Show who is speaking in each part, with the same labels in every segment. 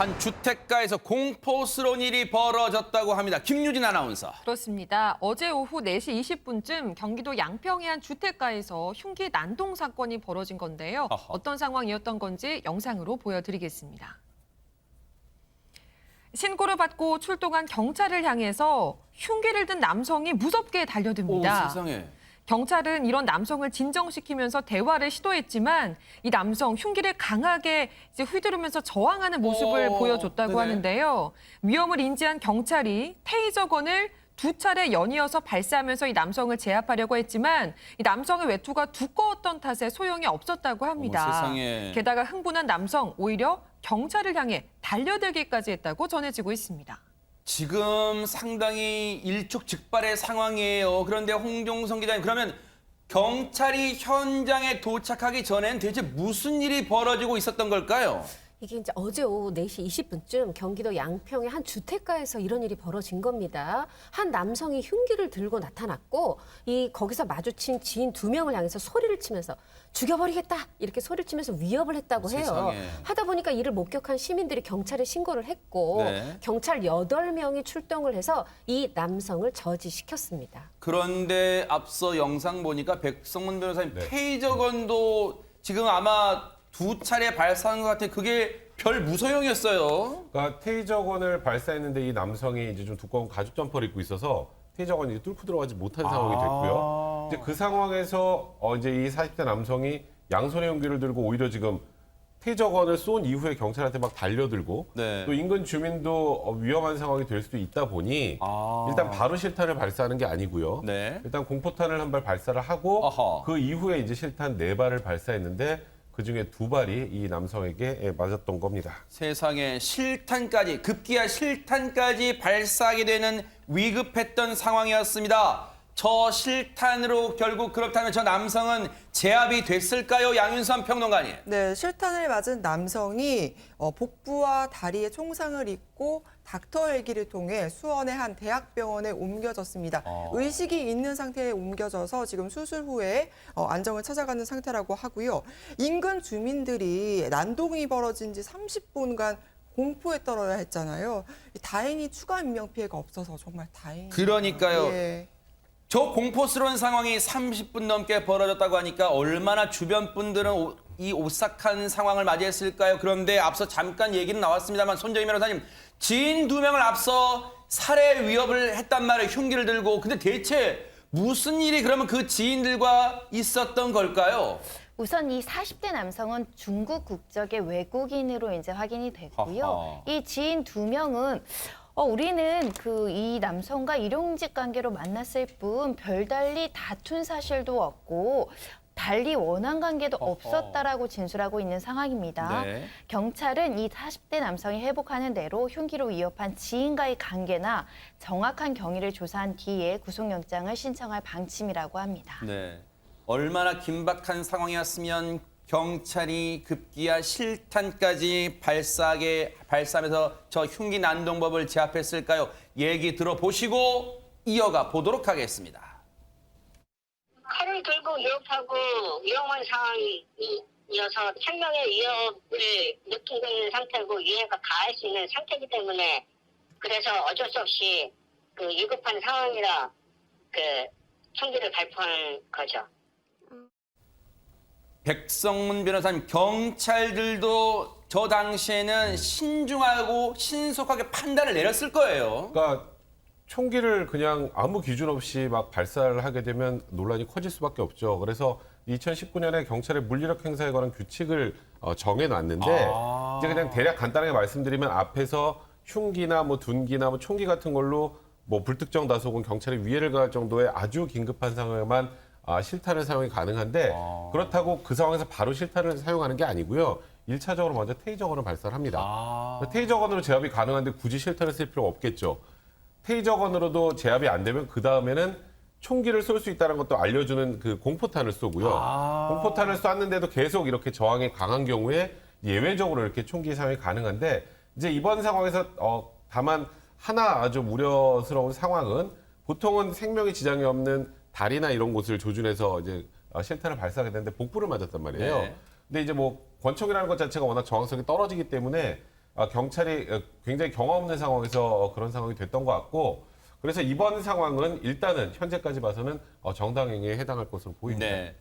Speaker 1: 한 주택가에서 공포스러운 일이 벌어졌다고 합니다. 김유진 아나운서.
Speaker 2: 그렇습니다. 어제 오후 4시 20분쯤 경기도 양평의 한 주택가에서 흉기 난동 사건이 벌어진 건데요.
Speaker 1: 어허.
Speaker 2: 어떤 상황이었던 건지 영상으로 보여드리겠습니다. 신고를 받고 출동한 경찰을 향해서 흉기를 든 남성이 무섭게
Speaker 1: 오,
Speaker 2: 달려듭니다.
Speaker 1: 세상에.
Speaker 2: 경찰은 이런 남성을 진정시키면서 대화를 시도했지만 이 남성 흉기를 강하게 휘두르면서 저항하는 모습을 보여줬다고
Speaker 1: 네네.
Speaker 2: 하는데요. 위험을 인지한 경찰이 테이저건을 2차례 연이어서 발사하면서 이 남성을 제압하려고 했지만 이 남성의 외투가 두꺼웠던 탓에 소용이 없었다고 합니다.
Speaker 1: 어머, 세상에.
Speaker 2: 게다가 흥분한 남성 오히려 경찰을 향해 달려들기까지 했다고 전해지고 있습니다.
Speaker 1: 지금 상당히 일촉즉발의 상황이에요. 그런데 홍종성 기자님, 그러면 경찰이 현장에 도착하기 전엔 대체 무슨 일이 벌어지고 있었던 걸까요?
Speaker 3: 이게 이제 어제 오후 4시 20분쯤 경기도 양평의 한 주택가에서 이런 일이 벌어진 겁니다. 한 남성이 흉기를 들고 나타났고 거기서 마주친 지인 2명을 향해서 소리를 치면서 죽여버리겠다 이렇게 소리를 치면서 위협을 했다고 해요.
Speaker 1: 세상에.
Speaker 3: 하다 보니까 이를 목격한 시민들이 경찰에 신고를 했고
Speaker 1: 네.
Speaker 3: 경찰 8명이 출동을 해서 이 남성을 저지시켰습니다.
Speaker 1: 그런데 앞서 영상 보니까 백성문 변호사님
Speaker 4: 네.
Speaker 1: 테이저건도 지금 아마 2차례 발사한 것 같아요. 그게 별 무소용이었어요.
Speaker 4: 그러니까 테이저건을 발사했는데 이 남성이 이제 좀 두꺼운 가죽 점퍼를 입고 있어서 테이저건이 뚫고 들어가지 못한 상황이 됐고요. 이제 그 상황에서 이제 이 40대 남성이 양손에 흉기를 들고 오히려 지금 테이저건을 쏜 이후에 경찰한테 막 달려들고
Speaker 1: 네.
Speaker 4: 또 인근 주민도 위험한 상황이 될 수도 있다 보니 일단 바로 실탄을 발사하는 게 아니고요.
Speaker 1: 네.
Speaker 4: 일단 공포탄을 한 발 발사를 하고
Speaker 1: 어허.
Speaker 4: 그 이후에 이제 실탄 4발을 발사했는데 그중에 2발이 이 남성에게 맞았던 겁니다.
Speaker 1: 세상에 실탄까지, 급기야 실탄까지 발사하게 되는 위급했던 상황이었습니다. 저 실탄으로 결국 그렇다면 저 남성은 제압이 됐을까요? 양윤선 평론가님.
Speaker 5: 네, 실탄을 맞은 남성이 복부와 다리에 총상을 입고 닥터 헬기를 통해 수원의 한 대학병원에 옮겨졌습니다. 의식이 있는 상태에 옮겨져서 지금 수술 후에 안정을 찾아가는 상태라고 하고요. 인근 주민들이 난동이 벌어진 지 30분간 공포에 떨어야 했잖아요. 다행히 추가 인명 피해가 없어서 정말 다행입니다.
Speaker 1: 그러니까요.
Speaker 5: 예.
Speaker 1: 저 공포스러운 상황이 30분 넘게 벌어졌다고 하니까 얼마나 주변 분들은 이 오싹한 상황을 맞이했을까요? 그런데 앞서 잠깐 얘기는 나왔습니다만 손정희 변호사님, 지인 2명을 앞서 살해 위협을 했단 말이에요. 흉기를 들고. 근데 대체 무슨 일이 그러면 그 지인들과 있었던 걸까요?
Speaker 6: 우선 이 40대 남성은 중국 국적의 외국인으로 이제 확인이 됐고요.
Speaker 1: 허허.
Speaker 6: 이 지인 2명은 우리는 이 남성과 일용직 관계로 만났을 뿐 별달리 다툰 사실도 없고 달리 원한 관계도 없었다라고 진술하고 있는 상황입니다.
Speaker 1: 네.
Speaker 6: 경찰은 이 40대 남성이 회복하는 대로 흉기로 위협한 지인과의 관계나 정확한 경위를 조사한 뒤에 구속영장을 신청할 방침이라고 합니다.
Speaker 1: 네. 얼마나 긴박한 상황이었으면 경찰이 급기야 실탄까지 발사하면서 저 흉기 난동법을 제압했을까요? 얘기 들어보시고 이어가 보도록 하겠습니다.
Speaker 7: 칼을 들고 위협하고 위험한 상황이어서 생명의 위협을 느끼고 있는 상태고 이해가 가할 수 있는 상태이기 때문에 그래서 어쩔 수 없이 그 위급한 상황이라 그 총기를 발포한 거죠.
Speaker 1: 백성문 변호사님, 경찰들도 저 당시에는 신중하고 신속하게 판단을 내렸을 거예요.
Speaker 4: 그러니까 총기를 그냥 아무 기준 없이 막 발사를 하게 되면 논란이 커질 수밖에 없죠. 그래서 2019년에 경찰의 물리력 행사에 관한 규칙을 정해놨는데 이제 그냥 대략 간단하게 말씀드리면 앞에서 흉기나 뭐 둔기나 뭐 총기 같은 걸로 뭐 불특정 다수군 경찰이 위해를 가할 정도의 아주 긴급한 상황에만 실탄을 사용이 가능한데 그렇다고 그 상황에서 바로 실탄을 사용하는 게 아니고요. 1차적으로 먼저 테이저건을 발사를 합니다. 테이저건으로 제압이 가능한데 굳이 실탄을 쓸 필요가 없겠죠. 테이저건으로도 제압이 안 되면 그 다음에는 총기를 쏠 수 있다는 것도 알려주는 그 공포탄을 쏘고요. 공포탄을 쐈는데도 계속 이렇게 저항이 강한 경우에 예외적으로 이렇게 총기 사용이 가능한데 이제 이번 상황에서 다만 하나 아주 우려스러운 상황은 보통은 생명에 지장이 없는 다리나 이런 곳을 조준해서 이제 실탄을 발사하게 되는데 복부를 맞았단 말이에요.
Speaker 1: 네.
Speaker 4: 근데 이제 뭐 권총이라는 것 자체가 워낙 정확성이 떨어지기 때문에 경찰이 굉장히 경험 없는 상황에서 그런 상황이 됐던 것 같고 그래서 이번 상황은 일단은 현재까지 봐서는 정당행위에 해당할 것으로 보입니다.
Speaker 1: 네.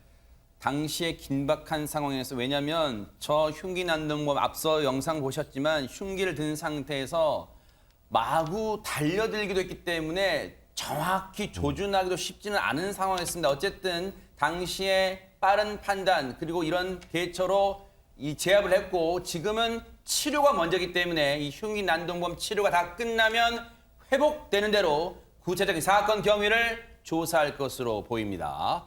Speaker 1: 당시에 긴박한 상황에서 왜냐하면 저 흉기 난동범 앞서 영상 보셨지만 흉기를 든 상태에서 마구 달려들기도 했기 때문에 정확히 조준하기도 쉽지는 않은 상황이었습니다. 어쨌든 당시에 빠른 판단 그리고 이런 대처로 이 제압을 했고 지금은 치료가 먼저이기 때문에 이 흉기 난동범 치료가 다 끝나면 회복되는 대로 구체적인 사건 경위를 조사할 것으로 보입니다.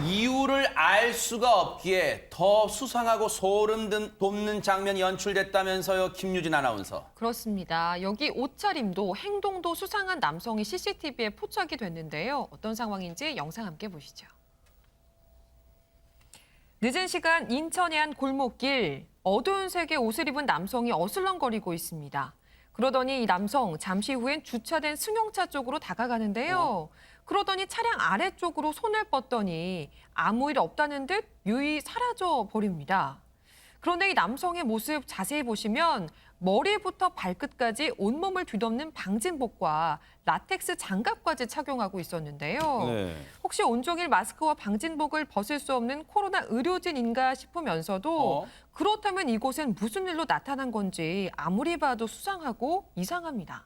Speaker 1: 이유를 알 수가 없기에 더 수상하고 소름 돋는 장면이 연출됐다면서요, 김유진 아나운서.
Speaker 2: 그렇습니다. 여기 옷차림도 행동도 수상한 남성이 CCTV에 포착이 됐는데요. 어떤 상황인지 영상 함께 보시죠. 늦은 시간 인천의 한 골목길, 어두운 색의 옷을 입은 남성이 어슬렁거리고 있습니다. 그러더니 이 남성 잠시 후엔 주차된 승용차 쪽으로 다가가는데요. 그러더니 차량 아래쪽으로 손을 뻗더니 아무 일 없다는 듯 유유히 사라져 버립니다. 그런데 이 남성의 모습 자세히 보시면 머리부터 발끝까지 온몸을 뒤덮는 방진복과 라텍스 장갑까지 착용하고 있었는데요.
Speaker 1: 네.
Speaker 2: 혹시 온종일 마스크와 방진복을 벗을 수 없는 코로나 의료진인가 싶으면서도 그렇다면 이곳엔 무슨 일로 나타난 건지 아무리 봐도 수상하고 이상합니다.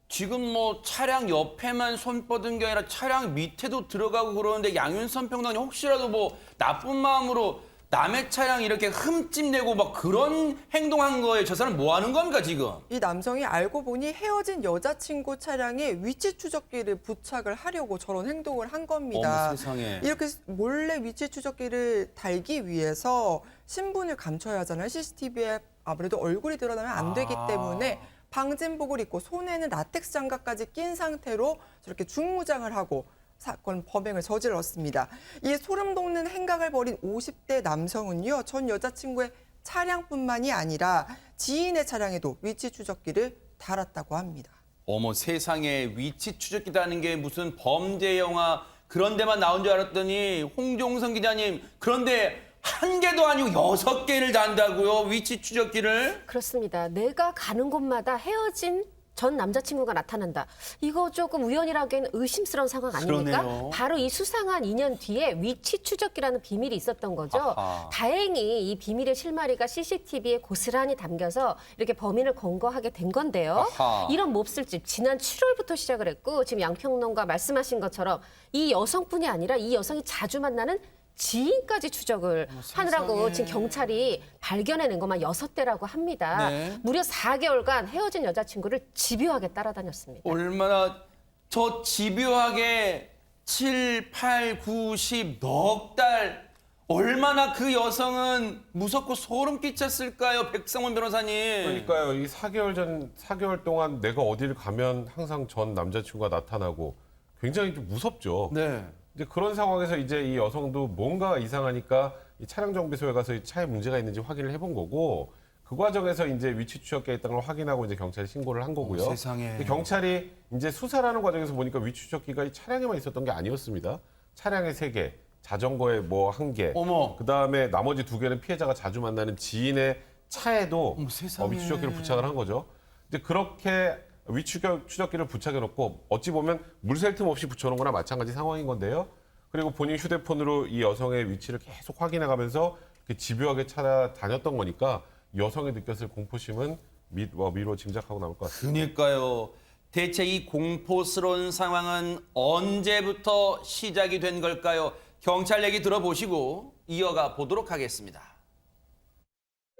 Speaker 1: 지금 뭐 차량 옆에만 손 뻗은 게 아니라 차량 밑에도 들어가고 그러는데 양윤선 평론가님 혹시라도 뭐 나쁜 마음으로 남의 차량 이렇게 흠집 내고 막 그런 행동한 거에 저 사람 뭐 하는 겁니까 지금?
Speaker 5: 이 남성이 알고 보니 헤어진 여자친구 차량에 위치 추적기를 부착을 하려고 저런 행동을 한 겁니다.
Speaker 1: 어머 세상에.
Speaker 5: 이렇게 몰래 위치 추적기를 달기 위해서 신분을 감춰야 하잖아요. CCTV에 아무래도 얼굴이 드러나면 안 되기 때문에 방진복을 입고 손에는 라텍스 장갑까지 낀 상태로 저렇게 중무장을 하고 사건 범행을 저질렀습니다. 이 소름 돋는 행각을 벌인 50대 남성은요. 전 여자친구의 차량뿐만이 아니라 지인의 차량에도 위치 추적기를 달았다고 합니다.
Speaker 1: 어머 세상에 위치 추적기라는 게 무슨 범죄 영화 그런 데만 나온 줄 알았더니 홍종성 기자님 그런데 한 개도 아니고 6개를 단다고요? 위치 추적기를?
Speaker 3: 그렇습니다. 내가 가는 곳마다 헤어진 전 남자친구가 나타난다. 이거 조금 우연이라기에는 의심스러운 상황 아닙니까?
Speaker 1: 그러네요.
Speaker 3: 바로 이 수상한 인연 뒤에 위치 추적기라는 비밀이 있었던 거죠.
Speaker 1: 아하.
Speaker 3: 다행히 이 비밀의 실마리가 CCTV에 고스란히 담겨서 이렇게 범인을 검거하게 된 건데요.
Speaker 1: 아하.
Speaker 3: 이런 몹쓸집 지난 7월부터 시작을 했고 지금 양평론가 말씀하신 것처럼 이 여성뿐이 아니라 이 여성이 자주 만나는 지인까지 추적을 하느라고 지금 경찰이 발견해낸 것만 6대라고 합니다.
Speaker 1: 네.
Speaker 3: 무려 4개월간 헤어진 여자친구를 집요하게 따라다녔습니다.
Speaker 1: 얼마나 저 집요하게 7, 8, 9, 10 넉 달 얼마나 그 여성은 무섭고 소름 끼쳤을까요, 백성원 변호사님?
Speaker 4: 그러니까요. 이 4개월 동안 내가 어디를 가면 항상 전 남자친구가 나타나고 굉장히 좀 무섭죠.
Speaker 1: 네.
Speaker 4: 이제 그런 상황에서 이제 이 여성도 뭔가 이상하니까 이 차량 정비소에 가서 이 차에 문제가 있는지 확인을 해본 거고 그 과정에서 이제 위치 추적기가 있다는 걸 확인하고 이제 경찰에 신고를 한 거고요.
Speaker 1: 세상에.
Speaker 4: 근데 경찰이 이제 수사를 하는 과정에서 보니까 위치 추적기가 이 차량에만 있었던 게 아니었습니다. 차량에 3개, 자전거에 뭐 1개,
Speaker 1: 어머.
Speaker 4: 그다음에 나머지 2개는 피해자가 자주 만나는 지인의 차에도
Speaker 1: 어머, 세상에.
Speaker 4: 위치 추적기를 부착을 한 거죠. 이제 그렇게 위치 추적기를 부착해 놓고 어찌 보면 물샐 틈 없이 붙여놓은 거나 마찬가지 상황인 건데요. 그리고 본인 휴대폰으로 이 여성의 위치를 계속 확인해 가면서 집요하게 찾아다녔던 거니까 여성이 느꼈을 공포심은 미로 짐작하고 남을 것 같습니다.
Speaker 1: 그러니까요. 대체 이 공포스러운 상황은 언제부터 시작이 된 걸까요? 경찰 얘기 들어보시고 이어가 보도록 하겠습니다.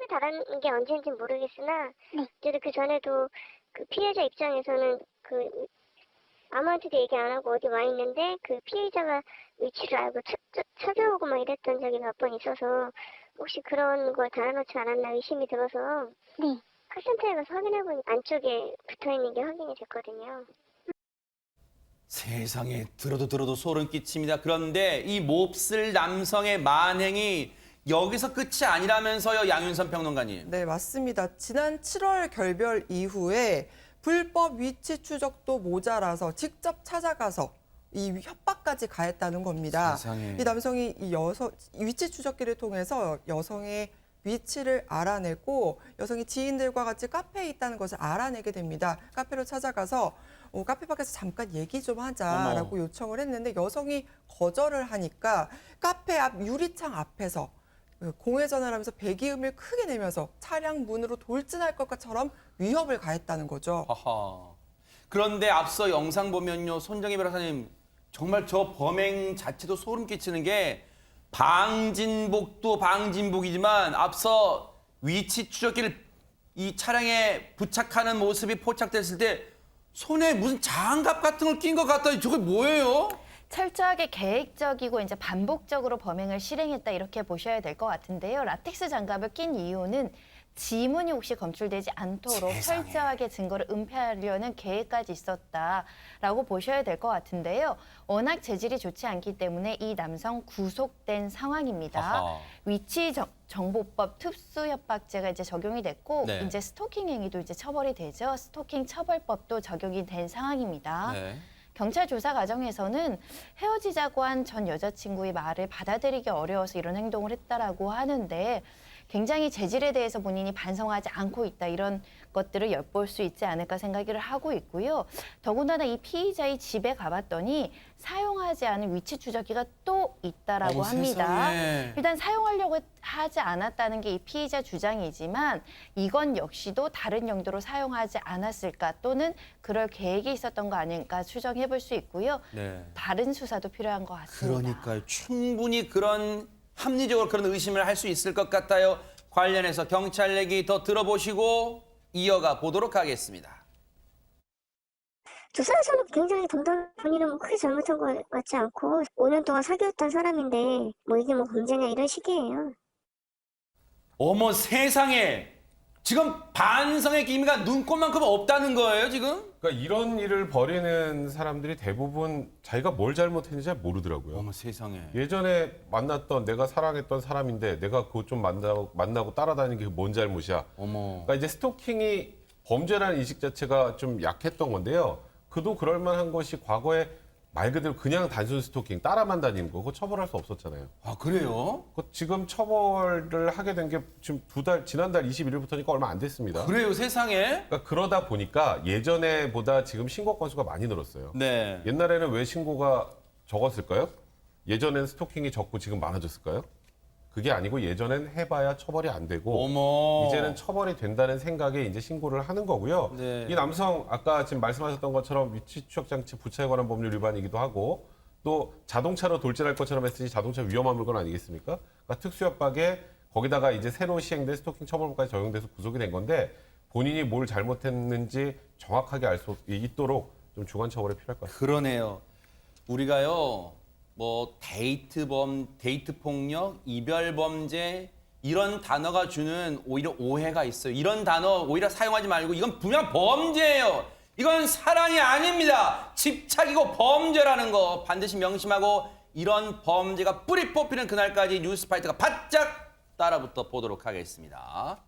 Speaker 8: 달하는 게 언제인지 모르겠으나 그래도 그 전에도 그 피해자 입장에서는 그 아무한테도 얘기 안 하고 어디 와 있는데 그 피해자가 위치를 알고 찾아오고 막 이랬던 적이 몇 번 있어서 혹시 그런 걸 달아놓지 않았나 의심이 들어서 카센터에 가서 확인해보니 안쪽에 붙어있는 게 확인이 됐거든요.
Speaker 1: 세상에 들어도 소름 끼칩니다. 그런데 이 몹쓸 남성의 만행이 여기서 끝이 아니라면서요, 양윤선 평론가님.
Speaker 5: 네, 맞습니다. 지난 7월 결별 이후에 불법 위치 추적도 모자라서 직접 찾아가서 이 협박까지 가했다는 겁니다.
Speaker 1: 세상에.
Speaker 5: 이 남성이 이 여성 위치 추적기를 통해서 여성의 위치를 알아내고 여성이 지인들과 같이 카페에 있다는 것을 알아내게 됩니다. 카페로 찾아가서 카페 밖에서 잠깐 얘기 좀 하자라고
Speaker 1: 어머.
Speaker 5: 요청을 했는데 여성이 거절을 하니까 카페 앞 유리창 앞에서 공회전을 하면서 배기음을 크게 내면서 차량 문으로 돌진할 것처럼 위협을 가했다는 거죠.
Speaker 1: 하하. 그런데 앞서 영상 보면요, 손정희 변호사님 정말 저 범행 자체도 소름 끼치는 게 방진복도 방진복이지만 앞서 위치 추적기를 이 차량에 부착하는 모습이 포착됐을 때 손에 무슨 장갑 같은 걸 낀 것 같다. 저게 뭐예요?
Speaker 6: 철저하게 계획적이고 이제 반복적으로 범행을 실행했다 이렇게 보셔야 될 것 같은데요. 라텍스 장갑을 낀 이유는 지문이 혹시 검출되지 않도록
Speaker 1: 세상에.
Speaker 6: 철저하게 증거를 은폐하려는 계획까지 있었다라고 보셔야 될 것 같은데요. 워낙 재질이 좋지 않기 때문에 이 남성 구속된 상황입니다.
Speaker 1: 아하.
Speaker 6: 위치 정보법 특수협박죄가 이제 적용이 됐고
Speaker 1: 네.
Speaker 6: 이제 스토킹 행위도 이제 처벌이 되죠. 스토킹 처벌법도 적용이 된 상황입니다.
Speaker 1: 네.
Speaker 6: 경찰 조사 과정에서는 헤어지자고 한 전 여자친구의 말을 받아들이기 어려워서 이런 행동을 했다라고 하는데 굉장히 재질에 대해서 본인이 반성하지 않고 있다 이런 것들을 엿볼 수 있지 않을까 생각을 하고 있고요. 더군다나 이 피의자의 집에 가봤더니 사용하지 않은 위치 추적기가 또 있다라고
Speaker 1: 어머,
Speaker 6: 합니다.
Speaker 1: 세상에.
Speaker 6: 일단 사용하려고 하지 않았다는 게 이 피의자 주장이지만 이건 역시도 다른 용도로 사용하지 않았을까 또는 그럴 계획이 있었던 거 아닐까 추정해 볼 수 있고요.
Speaker 1: 네.
Speaker 6: 다른 수사도 필요한 것 같습니다.
Speaker 1: 그러니까요. 충분히 그런 합리적으로 그런 의심을 할 수 있을 것 같아요. 관련해서 경찰 얘기 더 들어보시고 이어가 보도록 하겠습니다.
Speaker 8: 조사에서는 굉장히 본인은 뭐 크게 잘못한 것 같지 않고 5년 동안 사귀었던 사람인데 뭐 이게 뭐 범죄냐 이런 식이에요.
Speaker 1: 어머 세상에. 지금 반성의 기미가 눈꽃만큼 없다는 거예요, 지금?
Speaker 4: 그러니까 이런 일을 벌이는 사람들이 대부분 자기가 뭘 잘못했는지 잘 모르더라고요.
Speaker 1: 어머 세상에.
Speaker 4: 예전에 만났던 내가 사랑했던 사람인데 내가 그거 좀 만나고 따라다니는 게 뭔 잘못이야.
Speaker 1: 어머.
Speaker 4: 그러니까 이제 스토킹이 범죄라는 인식 자체가 좀 약했던 건데요. 그도 그럴 만한 것이 과거에 말 그대로 그냥 단순 스토킹, 따라만 다니는 거, 그거 처벌할 수 없었잖아요.
Speaker 1: 아 그래요?
Speaker 4: 지금 처벌을 하게 된 게 지금 지난달 21일부터니까 얼마 안 됐습니다.
Speaker 1: 그래요, 세상에?
Speaker 4: 그러니까 그러다 보니까 예전에보다 지금 신고 건수가 많이 늘었어요.
Speaker 1: 네.
Speaker 4: 옛날에는 왜 신고가 적었을까요? 예전엔 스토킹이 적고 지금 많아졌을까요? 그게 아니고 예전엔 해봐야 처벌이 안 되고
Speaker 1: 어머.
Speaker 4: 이제는 처벌이 된다는 생각에 이제 신고를 하는 거고요.
Speaker 1: 네.
Speaker 4: 이 남성 아까 지금 말씀하셨던 것처럼 위치 추적 장치 부착에 관한 법률 위반이기도 하고 또 자동차로 돌진할 것처럼 했으니 자동차 위험한 물건 아니겠습니까? 그러니까 특수협박에 거기다가 이제 새로 시행된 스토킹 처벌법까지 적용돼서 구속이 된 건데 본인이 뭘 잘못했는지 정확하게 알 수 있도록 좀 중한 처벌이 필요할 것 같습니다.
Speaker 1: 그러네요. 우리가요, 뭐 데이트 폭력, 이별 범죄 이런 단어가 주는 오히려 오해가 있어요. 이런 단어 오히려 사용하지 말고 이건 분명 범죄예요. 이건 사랑이 아닙니다. 집착이고 범죄라는 거 반드시 명심하고 이런 범죄가 뿌리 뽑히는 그날까지 뉴스파이터가 바짝 따라붙어 보도록 하겠습니다.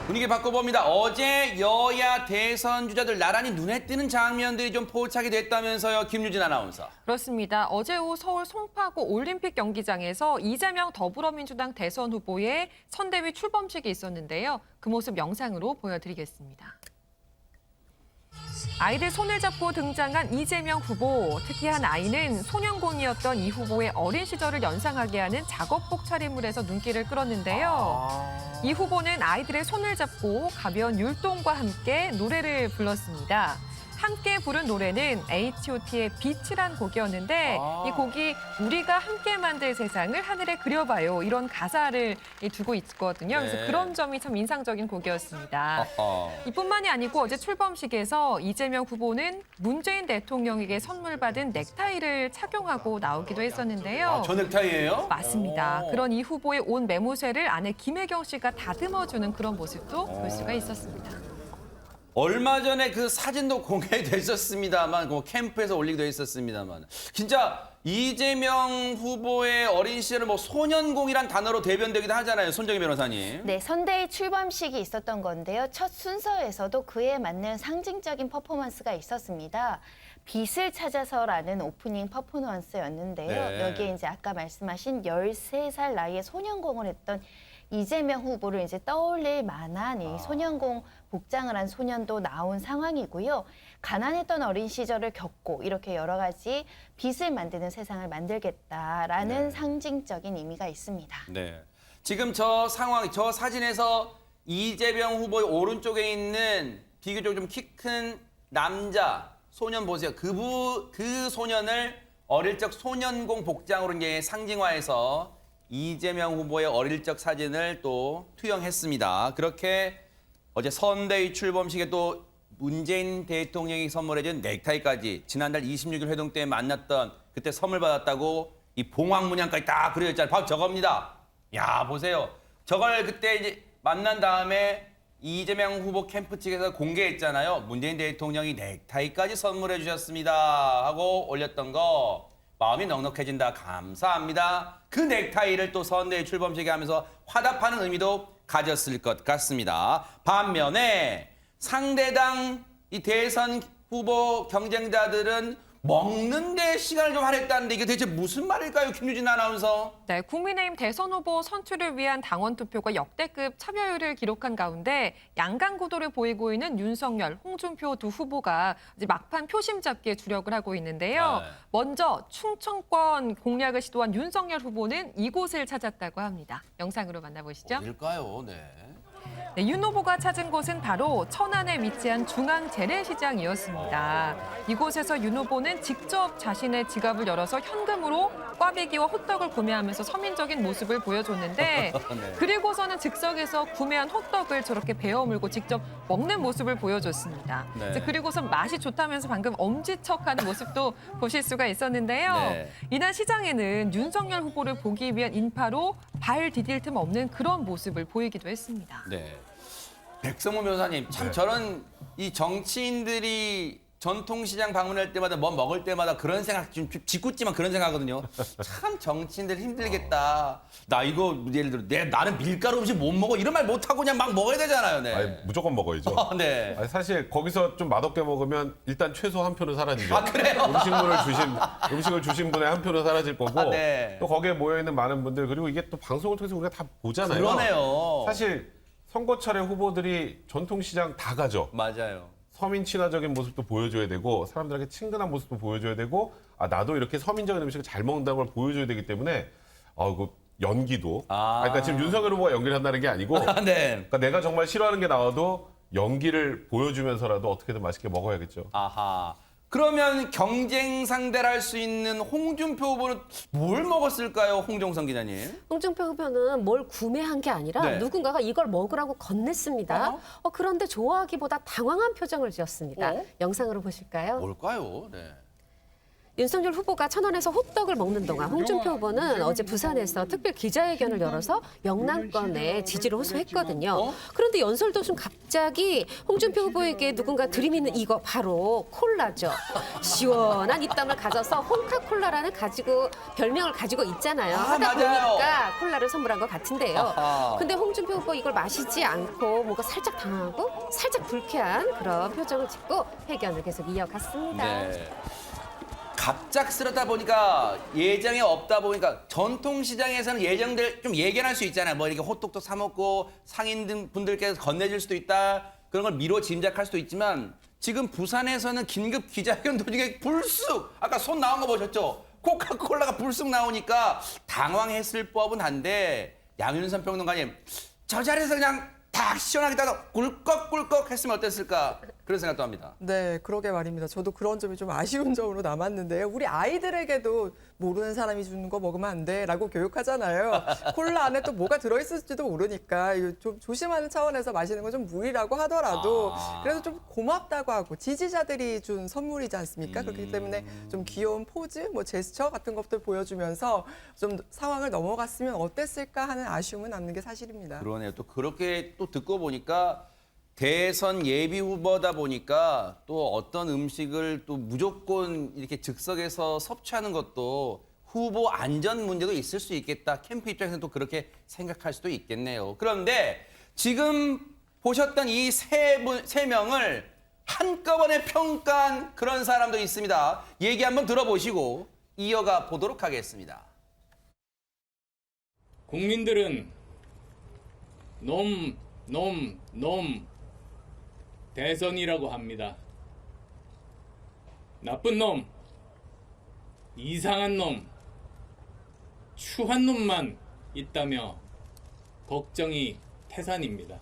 Speaker 1: 분위기 바꿔봅니다. 어제 여야 대선 주자들 나란히 눈에 띄는 장면들이 좀 포착이 됐다면서요. 김유진 아나운서.
Speaker 2: 그렇습니다. 어제 오후 서울 송파구 올림픽 경기장에서 이재명 더불어민주당 대선 후보의 선대위 출범식이 있었는데요. 그 모습 영상으로 보여드리겠습니다. 아이들 손을 잡고 등장한 이재명 후보. 특히 한 아이는 소년공이었던 이 후보의 어린 시절을 연상하게 하는 작업복 차림물에서 눈길을 끌었는데요. 이 후보는 아이들의 손을 잡고 가벼운 율동과 함께 노래를 불렀습니다. 함께 부른 노래는 H.O.T의 빛이란 곡이었는데 이 곡이 우리가 함께 만들 세상을 하늘에 그려봐요. 이런 가사를 두고 있거든요. 그래서
Speaker 1: 네.
Speaker 2: 그런 점이 참 인상적인 곡이었습니다.
Speaker 1: 어허.
Speaker 2: 이뿐만이 아니고 어제 출범식에서 이재명 후보는 문재인 대통령에게 선물 받은 넥타이를 착용하고 나오기도 했었는데요.
Speaker 1: 저 넥타이예요?
Speaker 2: 맞습니다.
Speaker 1: 오.
Speaker 2: 그런 이 후보의 옷 매무새를 아내 김혜경 씨가 다듬어주는 그런 모습도 볼 수가 있었습니다.
Speaker 1: 얼마 전에 그 사진도 공개됐었습니다만, 뭐 캠프에서 올리기도 했었습니다만, 진짜 이재명 후보의 어린 시절을 뭐 소년공이란 단어로 대변되기도 하잖아요, 손정희 변호사님.
Speaker 6: 네, 선대위 출범식이 있었던 건데요. 첫 순서에서도 그에 맞는 상징적인 퍼포먼스가 있었습니다. 빛을 찾아서라는 오프닝 퍼포먼스였는데요.
Speaker 1: 네.
Speaker 6: 여기에 이제 아까 말씀하신 13살 나이에 소년공을 했던 이재명 후보를 이제 떠올릴 만한 이 소년공 복장을 한 소년도 나온 상황이고요. 가난했던 어린 시절을 겪고 이렇게 여러 가지 빛을 만드는 세상을 만들겠다라는 상징적인 의미가 있습니다.
Speaker 1: 네. 지금 저 상황, 저 사진에서 이재명 후보의 오른쪽에 있는 비교적 좀 키 큰 남자 소년 보세요. 그 소년을 어릴 적 소년공 복장으로 이제 상징화해서 이재명 후보의 어릴 적 사진을 또 투영했습니다. 그렇게 어제 선대위 출범식에 또 문재인 대통령이 선물해준 넥타이까지 지난달 26일 회동 때 만났던 그때 선물 받았다고 이 봉황 문양까지 딱 그려있잖아요. 바로 저겁니다. 야, 보세요. 저걸 그때 이제 만난 다음에 이재명 후보 캠프 측에서 공개했잖아요. 문재인 대통령이 넥타이까지 선물해 주셨습니다 하고 올렸던 거 마음이 넉넉해진다. 감사합니다. 그 넥타이를 또 선대위 출범식에 하면서 화답하는 의미도 가졌을 것 같습니다. 반면에 상대당 이 대선 후보 경쟁자들은 먹는 데 시간을 좀 할애했다는데 이게 대체 무슨 말일까요, 김유진 아나운서?
Speaker 2: 네, 국민의힘 대선 후보 선출을 위한 당원 투표가 역대급 참여율을 기록한 가운데 양강 구도를 보이고 있는 윤석열, 홍준표 두 후보가 이제 막판 표심 잡기에 주력을 하고 있는데요.
Speaker 1: 네.
Speaker 2: 먼저 충청권 공략을 시도한 윤석열 후보는 이곳을 찾았다고 합니다. 영상으로 만나보시죠.
Speaker 1: 어딜까요? 네.
Speaker 2: 네, 윤 후보가 찾은 곳은 바로 천안에 위치한 중앙재래시장이었습니다. 이곳에서 윤 후보는 직접 자신의 지갑을 열어서 현금으로 꽈배기와 호떡을 구매하면서 서민적인 모습을 보여줬는데
Speaker 1: 네.
Speaker 2: 그리고서는 즉석에서 구매한 호떡을 저렇게 베어 물고 직접 먹는 모습을 보여줬습니다.
Speaker 1: 네.
Speaker 2: 이제 그리고서 맛이 좋다면서 방금 엄지척하는 모습도 보실 수가 있었는데요.
Speaker 1: 네.
Speaker 2: 이날 시장에는 윤석열 후보를 보기 위한 인파로 발 디딜 틈 없는 그런 모습을 보이기도 했습니다.
Speaker 1: 네. 백성문 변호사님, 참
Speaker 4: 네.
Speaker 1: 저런 이 정치인들이 전통시장 방문할 때마다 뭐 먹을 때마다 그런 생각, 좀 짓궂지만 그런 생각하거든요. 참 정치인들 힘들겠다. 나 이거 예를 들어 나는 밀가루 음식 못 먹어 이런 말 못하고 그냥 막 먹어야 되잖아요. 네.
Speaker 4: 아니, 무조건 먹어야죠.
Speaker 1: 네.
Speaker 4: 아니, 사실 거기서 좀 맛없게 먹으면 일단 최소 한 표는 사라지죠.
Speaker 1: 아, 그래요?
Speaker 4: 음식을 주신 분의 한 표는 사라질 거고
Speaker 1: 아, 네.
Speaker 4: 또 거기에 모여 있는 많은 분들 그리고 이게 또 방송을 통해서 우리가 다 보잖아요.
Speaker 1: 그러네요.
Speaker 4: 사실 선거철에 후보들이 전통시장 다 가죠.
Speaker 1: 맞아요.
Speaker 4: 서민 친화적인 모습도 보여줘야 되고 사람들에게 친근한 모습도 보여줘야 되고 나도 이렇게 서민적인 음식을 잘 먹는다는 걸 보여줘야 되기 때문에 그 연기도 그러니까 지금 윤석열 후보가 연기를 한다는 게 아니고
Speaker 1: 네.
Speaker 4: 그러니까 내가 정말 싫어하는 게 나와도 연기를 보여주면서라도 어떻게든 맛있게 먹어야겠죠.
Speaker 1: 아하. 그러면 경쟁 상대를 할 수 있는 홍준표 후보는 뭘 먹었을까요, 홍정선 기자님?
Speaker 3: 홍준표 후보는 뭘 구매한 게 아니라
Speaker 1: 네.
Speaker 3: 누군가가 이걸 먹으라고 건넸습니다. 그런데 좋아하기보다 당황한 표정을 지었습니다. 영상으로 보실까요?
Speaker 1: 뭘까요? 네.
Speaker 3: 윤석열 후보가 천안에서 호떡을 먹는 동안 홍준표 후보는 어제 부산에서 특별 기자회견을 열어서 영남권에 지지를 호소했거든요. 그런데 연설도중 갑자기 홍준표 후보에게 누군가 들이미는 이거 바로 콜라죠. 시원한 입담을 가져서 홍카콜라라는 별명을 가지고 있잖아요. 하다
Speaker 1: 맞아요.
Speaker 3: 보니까 콜라를 선물한 것 같은데요.
Speaker 1: 아하.
Speaker 3: 근데 홍준표 후보 이걸 마시지 않고 뭔가 살짝 당황하고 살짝 불쾌한 그런 표정을 짓고 회견을 계속 이어갔습니다.
Speaker 1: 네. 갑작스럽다 보니까 예정에 없다 보니까 전통시장에서는 예정들 좀 예견할 수 있잖아요. 뭐 이렇게 호떡도 사 먹고 상인 분들께서 건네줄 수도 있다. 그런 걸 미뤄 짐작할 수도 있지만 지금 부산에서는 긴급 기자회견 도중에 불쑥 아까 손 나온 거 보셨죠? 코카콜라가 불쑥 나오니까 당황했을 법은 한데 양윤선 평론가님 저 자리에서 그냥 딱 시원하게 따서 꿀꺽꿀꺽 했으면 어땠을까 그런 생각도 합니다.
Speaker 5: 네, 그러게 말입니다. 저도 그런 점이 좀 아쉬운 점으로 남았는데요. 우리 아이들에게도 모르는 사람이 주는 거 먹으면 안 돼라고 교육하잖아요. 콜라 안에 또 뭐가 들어있을지도 모르니까 이거 좀 조심하는 차원에서 마시는 건 좀 무리라고 하더라도 그래도 좀 고맙다고 하고 지지자들이 준 선물이지 않습니까? 그렇기 때문에 좀 귀여운 포즈, 뭐 제스처 같은 것들 보여주면서 좀 상황을 넘어갔으면 어땠을까 하는 아쉬움은 남는 게 사실입니다.
Speaker 1: 그러네요. 또 그렇게 또 듣고 보니까 대선 예비 후보다 보니까 또 어떤 음식을 또 무조건 이렇게 즉석에서 섭취하는 것도 후보 안전 문제도 있을 수 있겠다. 캠프 입장에서는 또 그렇게 생각할 수도 있겠네요. 그런데 지금 보셨던 이 세 명을 한꺼번에 평가한 그런 사람도 있습니다. 얘기 한번 들어보시고 이어가 보도록 하겠습니다.
Speaker 9: 국민들은 놈 대선이라고 합니다. 나쁜 놈, 이상한 놈, 추한 놈만 있다며 걱정이 태산입니다.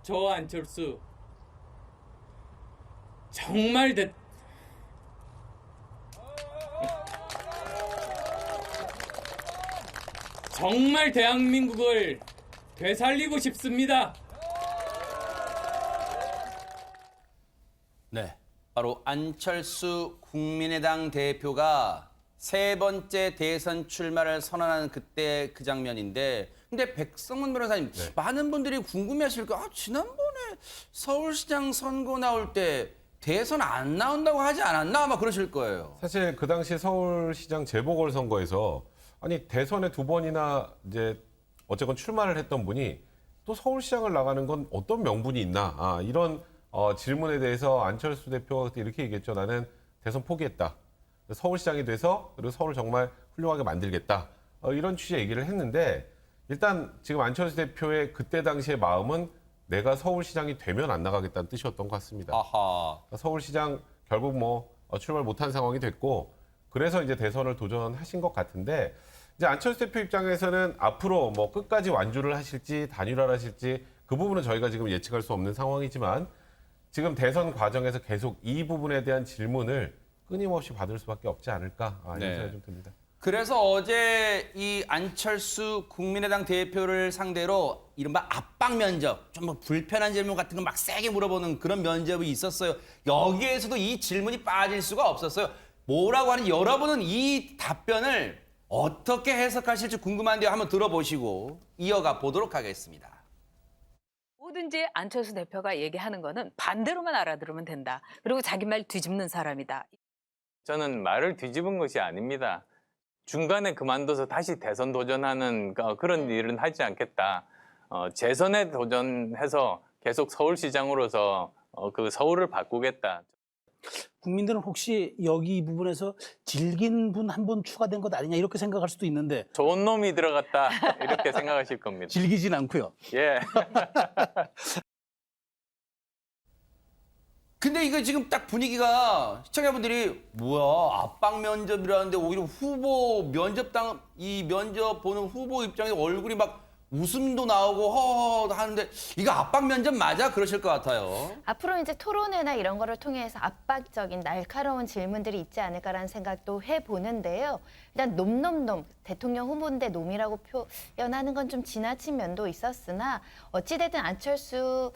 Speaker 9: 저 안철수 정말 대한민국을 되살리고 싶습니다.
Speaker 1: 네, 바로 안철수 국민의당 대표가 세 번째 대선 출마를 선언하는 그때 그 장면인데, 근데 백성문 변호사님, 많은 분들이 궁금해하실 거예요. 지난번에 서울시장 선거 나올 때 대선 안 나온다고 하지 않았나? 아마 그러실 거예요.
Speaker 4: 사실 그 당시 서울시장 재보궐선거에서 아니 대선에 2번이나 이제 어쨌건 출마를 했던 분이 또 서울시장을 나가는 건 어떤 명분이 있나? 이런 질문에 대해서 안철수 대표가 그때 이렇게 얘기했죠. 나는 대선 포기했다. 서울시장이 돼서 그리고 서울 정말 훌륭하게 만들겠다. 이런 취지의 얘기를 했는데 일단 지금 안철수 대표의 그때 당시의 마음은 내가 서울시장이 되면 안 나가겠다는 뜻이었던 것 같습니다.
Speaker 1: 아하.
Speaker 4: 서울시장 결국 출마를 못한 상황이 됐고 그래서 이제 대선을 도전하신 것 같은데 이제 안철수 대표 입장에서는 앞으로 끝까지 완주를 하실지 단일화를 하실지 그 부분은 저희가 지금 예측할 수 없는 상황이지만 지금 대선 과정에서 계속 이 부분에 대한 질문을 끊임없이 받을 수밖에 없지 않을까 이런 생각이 좀 듭니다.
Speaker 1: 그래서 어제 이 안철수 국민의당 대표를 상대로 이른바 압박 면접, 좀 불편한 질문 같은 거 막 세게 물어보는 그런 면접이 있었어요. 여기에서도 이 질문이 빠질 수가 없었어요. 뭐라고 하는지 여러분은 이 답변을 어떻게 해석하실지 궁금한데요. 한번 들어보시고 이어가 보도록 하겠습니다.
Speaker 10: 뭐든지 안철수 대표가 얘기하는 거는 반대로만 알아들으면 된다. 그리고 자기 말 뒤집는 사람이다.
Speaker 11: 저는 말을 뒤집은 것이 아닙니다. 중간에 그만둬서 다시 대선 도전하는 그런 일은 하지 않겠다. 재선에 도전해서 계속 서울시장으로서 그 서울을 바꾸겠다.
Speaker 12: 국민들은 혹시 여기 이 부분에서 질긴 분 한 분 추가된 것 아니냐 이렇게 생각할 수도 있는데
Speaker 11: 좋은 놈이 들어갔다 이렇게 생각하실 겁니다.
Speaker 12: 질기진 않고요.
Speaker 11: 예.
Speaker 1: 근데 이거 지금 딱 분위기가 시청자분들이 뭐야 압박 면접이라는데 오히려 후보 이 면접 보는 후보 입장에서 얼굴이 막 웃음도 나오고 허허 하는데 이거 압박 면접 맞아? 그러실 것 같아요.
Speaker 6: 앞으로 이제 토론회나 이런 거를 통해서 압박적인 날카로운 질문들이 있지 않을까라는 생각도 해보는데요. 일단 놈 대통령 후보인데 놈이라고 표현하는 건 좀 지나친 면도 있었으나 어찌됐든 안철수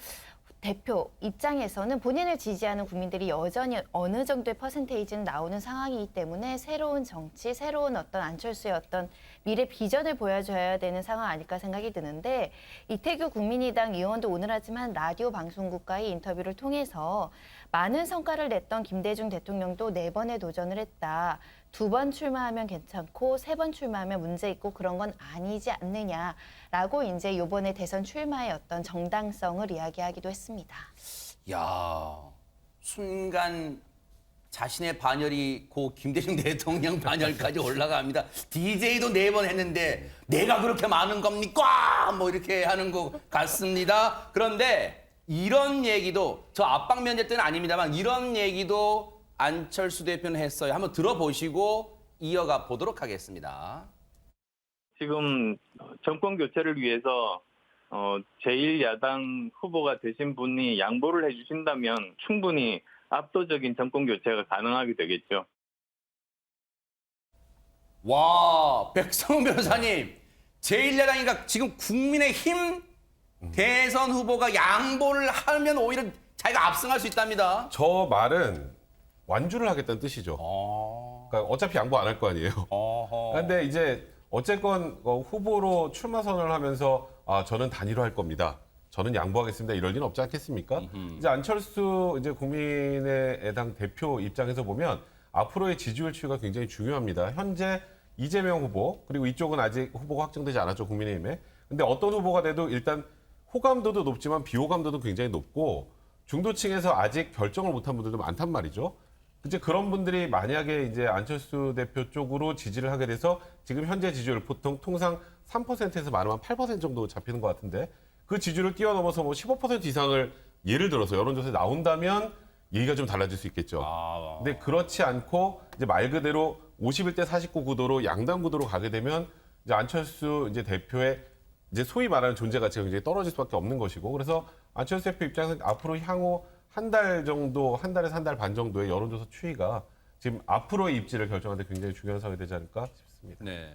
Speaker 6: 대표 입장에서는 본인을 지지하는 국민들이 여전히 어느 정도의 퍼센테이지는 나오는 상황이기 때문에 새로운 정치, 새로운 어떤 안철수의 어떤 미래 비전을 보여줘야 되는 상황 아닐까 생각이 드는데 이태규 국민의당 의원도 오늘 하지만 라디오 방송국과의 인터뷰를 통해서 많은 성과를 냈던 김대중 대통령도 4번의 도전을 했다. 2번 출마하면 괜찮고 3번 출마하면 문제 있고 그런 건 아니지 않느냐라고 이제 이번에 대선 출마의 어떤 정당성을 이야기하기도 했습니다.
Speaker 1: 야, 순간 자신의 반열이 고 김대중 대통령 반열까지 올라갑니다. DJ도 4번 했는데 내가 그렇게 많은 겁니까? 이렇게 하는 것 같습니다. 그런데 이런 얘기도 저 압박 면접 때는 아닙니다만 이런 얘기도 안철수 대표는 했어요. 한번 들어보시고 이어가 보도록 하겠습니다.
Speaker 13: 지금 정권 교체를 위해서 제1야당 후보가 되신 분이 양보를 해주신다면 충분히 압도적인 정권 교체가 가능하게 되겠죠.
Speaker 1: 와, 백성훈 변호사님, 제1야당이니까 지금 국민의힘 대선 후보가 양보를 하면 오히려 자기가 압승할 수 있답니다.
Speaker 4: 저 말은 완주를 하겠다는 뜻이죠. 그러니까 어차피 양보 안 할 거 아니에요. 그런데 이제 어쨌건 후보로 출마 선언을 하면서 저는 단일화할 겁니다. 저는 양보하겠습니다. 이럴 리는 없지 않겠습니까? 이제 안철수 이제 국민의당 대표 입장에서 보면 앞으로의 지지율 추이가 굉장히 중요합니다. 현재 이재명 후보 그리고 이쪽은 아직 후보가 확정되지 않았죠. 국민의힘에. 근데 어떤 후보가 돼도 일단 호감도도 높지만 비호감도도 굉장히 높고 중도층에서 아직 결정을 못한 분들도 많단 말이죠. 이제 그런 분들이 만약에 이제 안철수 대표 쪽으로 지지를 하게 돼서 지금 현재 지지율 보통 통상 3%에서 많으면 8% 정도 잡히는 것 같은데 그 지지율을 뛰어넘어서 뭐 15% 이상을 예를 들어서 여론조사에 나온다면 얘기가 좀 달라질 수 있겠죠. 근데 그렇지 않고 이제 말 그대로 51대 49 구도로 양당 구도로 가게 되면 이제 안철수 이제 대표의 이제 소위 말하는 존재 가치가 굉장히 떨어질 수밖에 없는 것이고 그래서 안철수 대표 입장에서 앞으로 향후 한 달 정도, 한 달에서 한 달 반 정도의 여론조사 추이가 지금 앞으로의 입지를 결정하는 데 굉장히 중요한 사항이 되지 않을까 싶습니다.
Speaker 1: 네.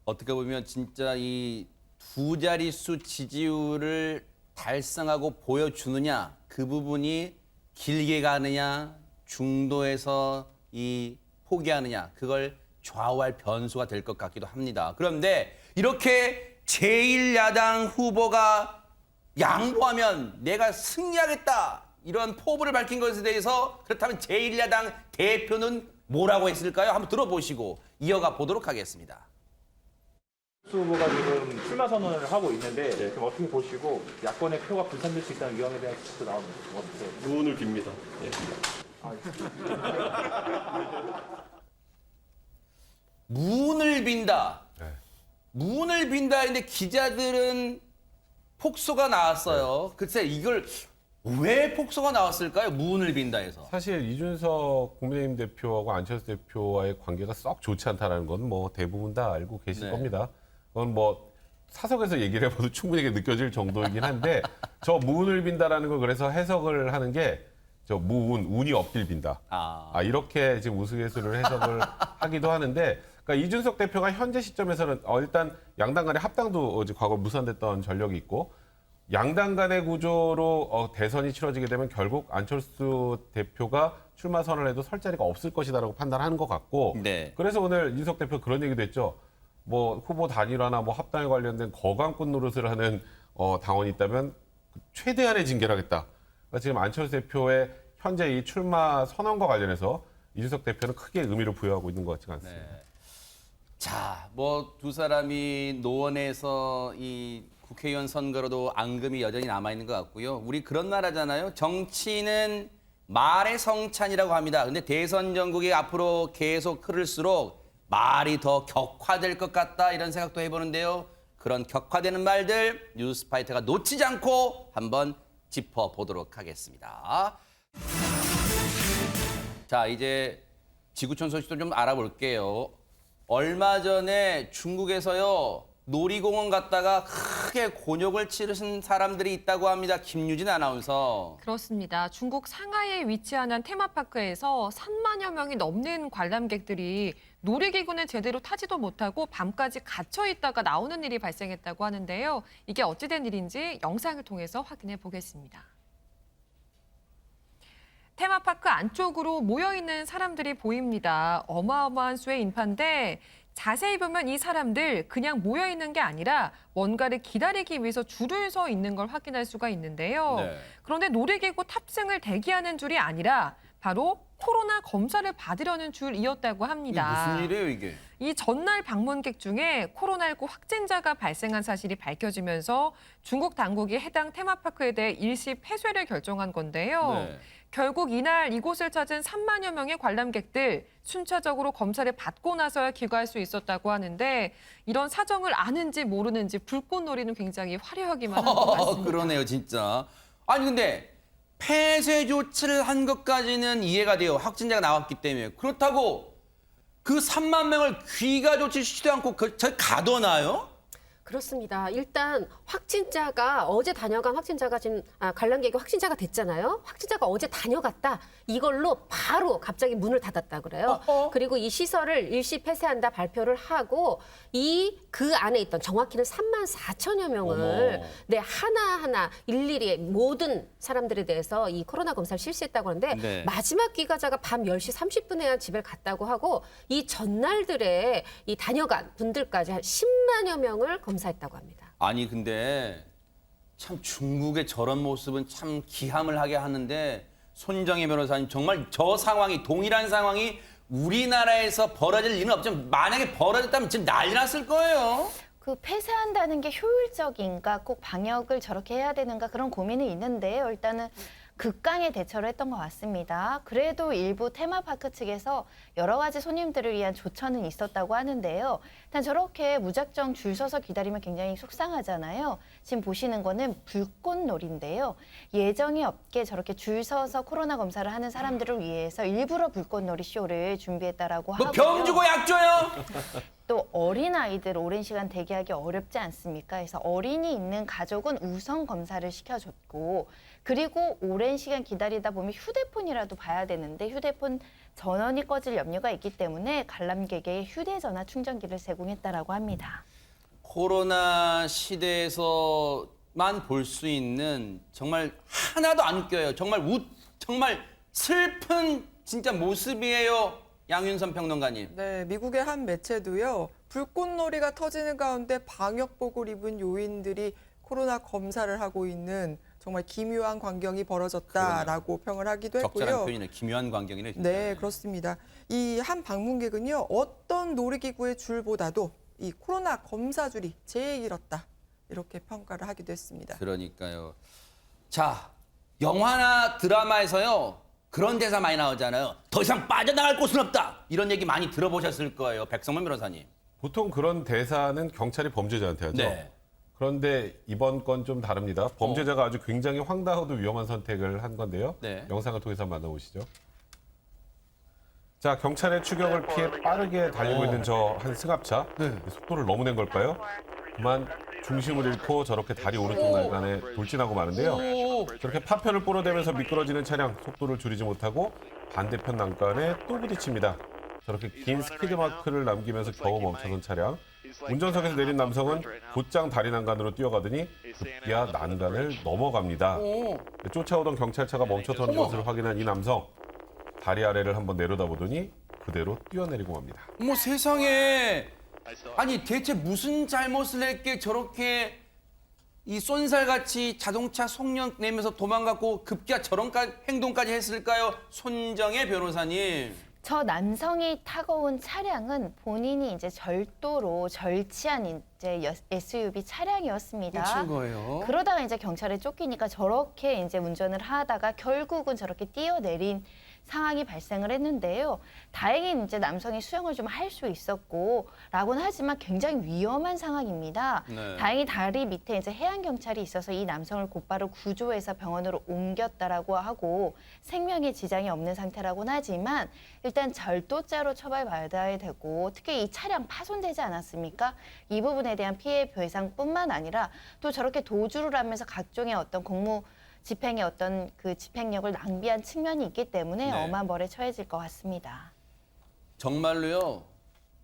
Speaker 1: 어떻게 보면 진짜 이 두 자릿수 지지율을 달성하고 보여주느냐 그 부분이 길게 가느냐 중도에서 이 포기하느냐 그걸 좌우할 변수가 될 것 같기도 합니다. 그런데 이렇게 제1야당 후보가 양보하면 내가 승리하겠다 이런 포부를 밝힌 것에 대해서 그렇다면 제1야당 대표는 뭐라고 했을까요? 한번 들어보시고 이어가 보도록 하겠습니다.
Speaker 14: 수 후보가 지금 출마 선언을 하고 있는데 지금 어떻게 보시고 야권의 표가 분산될 수 있다는 위험에 대한 지적도 나오는 거 어떠세요?
Speaker 15: 무운을 빕니다.
Speaker 1: 무운을 빈다. 무운을 빈다인데 기자들은 폭소가 나왔어요. 글쎄 이걸 왜 폭소가 나왔을까요? 무운을 빈다에서.
Speaker 4: 사실 이준석 국민의힘 대표하고 안철수 대표와의 관계가 썩 좋지 않다는 건 뭐 대부분 다 알고 계실 겁니다. 그건 뭐 사석에서 얘기를 해봐도 충분히 느껴질 정도이긴 한데 저 무운을 빈다라는 걸 그래서 해석을 하는 게 저 무운, 운이 엎딜 빈다. 이렇게 지금 우스갯소리를 해석을 하기도 하는데 그러니까 이준석 대표가 현재 시점에서는 일단 양당 간의 합당도 과거 무산됐던 전력이 있고 양당 간의 구조로 대선이 치러지게 되면 결국 안철수 대표가 출마 선언을 해도 설 자리가 없을 것이다라고 판단하는 것 같고 그래서 오늘 이준석 대표 그런 얘기도 했죠. 뭐 후보 단일화나 뭐 합당에 관련된 거강꾼 노릇을 하는 당원이 있다면 최대한의 징계를 하겠다. 그러니까 지금 안철수 대표의 현재 이 출마 선언과 관련해서 이준석 대표는 크게 의미를 부여하고 있는 것 같지가 않습니다.
Speaker 1: 자, 뭐 두 사람이 노원에서 이 국회의원 선거로도 앙금이 여전히 남아있는 것 같고요. 우리 그런 나라잖아요. 정치는 말의 성찬이라고 합니다. 근데 대선 전국이 앞으로 계속 흐를수록 말이 더 격화될 것 같다 이런 생각도 해보는데요. 그런 격화되는 말들 뉴스파이터가 놓치지 않고 한번 짚어보도록 하겠습니다. 자, 이제 지구촌 소식도 좀 알아볼게요. 얼마 전에 중국에서요. 놀이공원 갔다가 크게 곤욕을 치르신 사람들이 있다고 합니다. 김유진 아나운서.
Speaker 2: 그렇습니다. 중국 상하이에 위치한 한 테마파크에서 3만여 명이 넘는 관람객들이 놀이기구는 제대로 타지도 못하고 밤까지 갇혀 있다가 나오는 일이 발생했다고 하는데요. 이게 어찌된 일인지 영상을 통해서 확인해 보겠습니다. 테마파크 안쪽으로 모여있는 사람들이 보입니다. 어마어마한 수의 인파인데 자세히 보면 이 사람들 그냥 모여있는 게 아니라 뭔가를 기다리기 위해서 줄을 서 있는 걸 확인할 수가 있는데요. 그런데 놀이기구 탑승을 대기하는 줄이 아니라 바로 코로나 검사를 받으려는 줄이었다고 합니다.
Speaker 1: 이게 무슨 일이에요, 이게?
Speaker 2: 이 전날 방문객 중에 코로나19 확진자가 발생한 사실이 밝혀지면서 중국 당국이 해당 테마파크에 대해 일시 폐쇄를 결정한 건데요. 결국 이날 이곳을 찾은 3만여 명의 관람객들 순차적으로 검사를 받고 나서야 귀가할 수 있었다고 하는데 이런 사정을 아는지 모르는지 불꽃놀이는 굉장히 화려하기만 한 것 같습니다.
Speaker 1: 그러네요, 진짜. 아니 근데 폐쇄 조치를 한 것까지는 이해가 돼요. 확진자가 나왔기 때문에. 그렇다고 그 3만 명을 귀가 조치시지도 않고 저기 가둬놔요?
Speaker 3: 그렇습니다. 일단 확진자가 어제 다녀간 확진자가 지금 관람객이 확진자가 됐잖아요. 확진자가 어제 다녀갔다. 이걸로 바로 갑자기 문을 닫았다 그래요. 그리고 이 시설을 일시 폐쇄한다 발표를 하고 그 안에 있던 정확히는 3만 4천여 명을 하나하나 일일이 모든 사람들에 대해서 이 코로나 검사를 실시했다고 하는데 마지막 귀가자가 밤 10시 30분에야 집에 갔다고 하고 이 전날들에 이 다녀간 분들까지 한 10만여 명을 검사했다고 합니다.
Speaker 1: 아니 근데 참 중국의 저런 모습은 참 기함을 하게 하는데 손정혜 변호사님 정말 저 상황이 동일한 상황이 우리나라에서 벌어질 일은 없지만 만약에 벌어졌다면 지금 난리 났을 거예요.
Speaker 6: 그 폐쇄한다는 게 효율적인가, 꼭 방역을 저렇게 해야 되는가 그런 고민은 있는데요. 일단은 극강의 대처를 했던 것 같습니다. 그래도 일부 테마파크 측에서 여러 가지 손님들을 위한 조처는 있었다고 하는데요. 일단 저렇게 무작정 줄 서서 기다리면 굉장히 속상하잖아요. 지금 보시는 거는 불꽃놀이인데요. 예정이 없게 저렇게 줄 서서 코로나 검사를 하는 사람들을 위해서 일부러 불꽃놀이 쇼를 준비했다라고 하고요.
Speaker 1: 병 주고 약 줘요?
Speaker 6: 또 어린아이들 오랜 시간 대기하기 어렵지 않습니까? 그래서 어린이 있는 가족은 우선 검사를 시켜줬고, 그리고 오랜 시간 기다리다 보면 휴대폰이라도 봐야 되는데 휴대폰 전원이 꺼질 염려가 있기 때문에 관람객에게 휴대전화 충전기를 제공했다라고 합니다.
Speaker 1: 코로나 시대에서만 볼 수 있는 정말 하나도 안 웃겨요. 정말 슬픈 진짜 모습이에요. 양윤선 평론가님.
Speaker 5: 네, 미국의 한 매체도요. 불꽃놀이가 터지는 가운데 방역복을 입은 요인들이 코로나 검사를 하고 있는 정말 기묘한 광경이 벌어졌다라고 평을 하기도 했고요.
Speaker 1: 적절한 표현이네. 기묘한 광경이네. 진짜.
Speaker 5: 네, 그렇습니다. 이 한 방문객은요. 어떤 놀이기구의 줄보다도 이 코로나 검사줄이 제일 길었다. 이렇게 평가를 하기도 했습니다.
Speaker 1: 그러니까요. 자, 영화나 드라마에서요. 그런 대사 많이 나오잖아요. 더 이상 빠져나갈 곳은 없다. 이런 얘기 많이 들어보셨을 거예요. 백성문 변호사님.
Speaker 4: 보통 그런 대사는 경찰이 범죄자한테 하죠.
Speaker 1: 네.
Speaker 4: 그런데 이번 건 좀 다릅니다. 범죄자가 아주 굉장히 황당하고 위험한 선택을 한 건데요.
Speaker 1: 네.
Speaker 4: 영상을 통해서 한번 만나보시죠. 자, 경찰의 추격을 피해 빠르게 달리고 있는 저 한 승합차. 속도를 너무 낸 걸까요? 그만 중심을 잃고 저렇게 다리 오른쪽 난간에 돌진하고 마는데요. 저렇게 파편을 뿌려대면서 미끄러지는 차량, 속도를 줄이지 못하고 반대편 난간에 또 부딪힙니다. 저렇게 긴 스피드 마크를 남기면서 겨우 멈춰선 차량. 운전석에서 내린 남성은 곧장 다리 난간으로 뛰어가더니 급기야 난간을 넘어갑니다. 쫓아오던 경찰차가 멈춰선 것을 확인한 이 남성. 다리 아래를 한번 내려다보더니 그대로 뛰어내리고 맙니다.
Speaker 1: 어머 세상에. 아니 대체 무슨 잘못을 했기에 저렇게 이 쏜살같이 자동차 속력 내면서 도망갔고 급기야 저런 행동까지 했을까요? 손정혜 변호사님.
Speaker 6: 저 남성이 타고 온 차량은 본인이 이제 절도로 절취한 이제 SUV 차량이었습니다.
Speaker 1: 훔친 거예요.
Speaker 6: 그러다가 이제 경찰에 쫓기니까 저렇게 이제 운전을 하다가 결국은 저렇게 뛰어내린 상황이 발생을 했는데요. 다행히 이제 남성이 수영을 좀 할 수 있었고라고는 하지만 굉장히 위험한 상황입니다.
Speaker 1: 네.
Speaker 6: 다행히 다리 밑에 이제 해양 경찰이 있어서 이 남성을 곧바로 구조해서 병원으로 옮겼다라고 하고 생명에 지장이 없는 상태라고는 하지만 일단 절도죄로 처벌받아야 되고 특히 이 차량 파손되지 않았습니까? 이 부분에 대한 피해 배상뿐만 아니라 또 저렇게 도주를 하면서 각종의 어떤 공무 집행의 어떤 그 집행력을 낭비한 측면이 있기 때문에
Speaker 1: 네.
Speaker 6: 엄한 벌에 처해질 것 같습니다.
Speaker 1: 정말로요.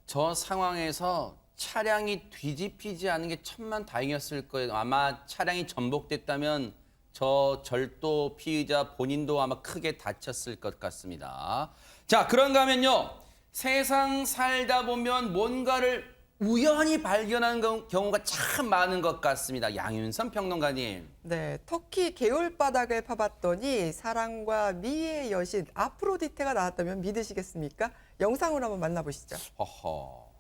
Speaker 1: 저 상황에서 차량이 뒤집히지 않은 게 천만다행이었을 거예요. 아마 차량이 전복됐다면 저 절도 피의자 본인도 아마 크게 다쳤을 것 같습니다. 자, 그런가 하면요. 세상 살다 보면 뭔가를 우연히 발견하는 경우가 참 많은 것 같습니다. 양윤선 평론가님.
Speaker 5: 네, 터키 개울바닥을 파봤더니 사랑과 미의 여신 아프로디테가 나왔다면 믿으시겠습니까? 영상으로 한번 만나보시죠.
Speaker 1: 허허.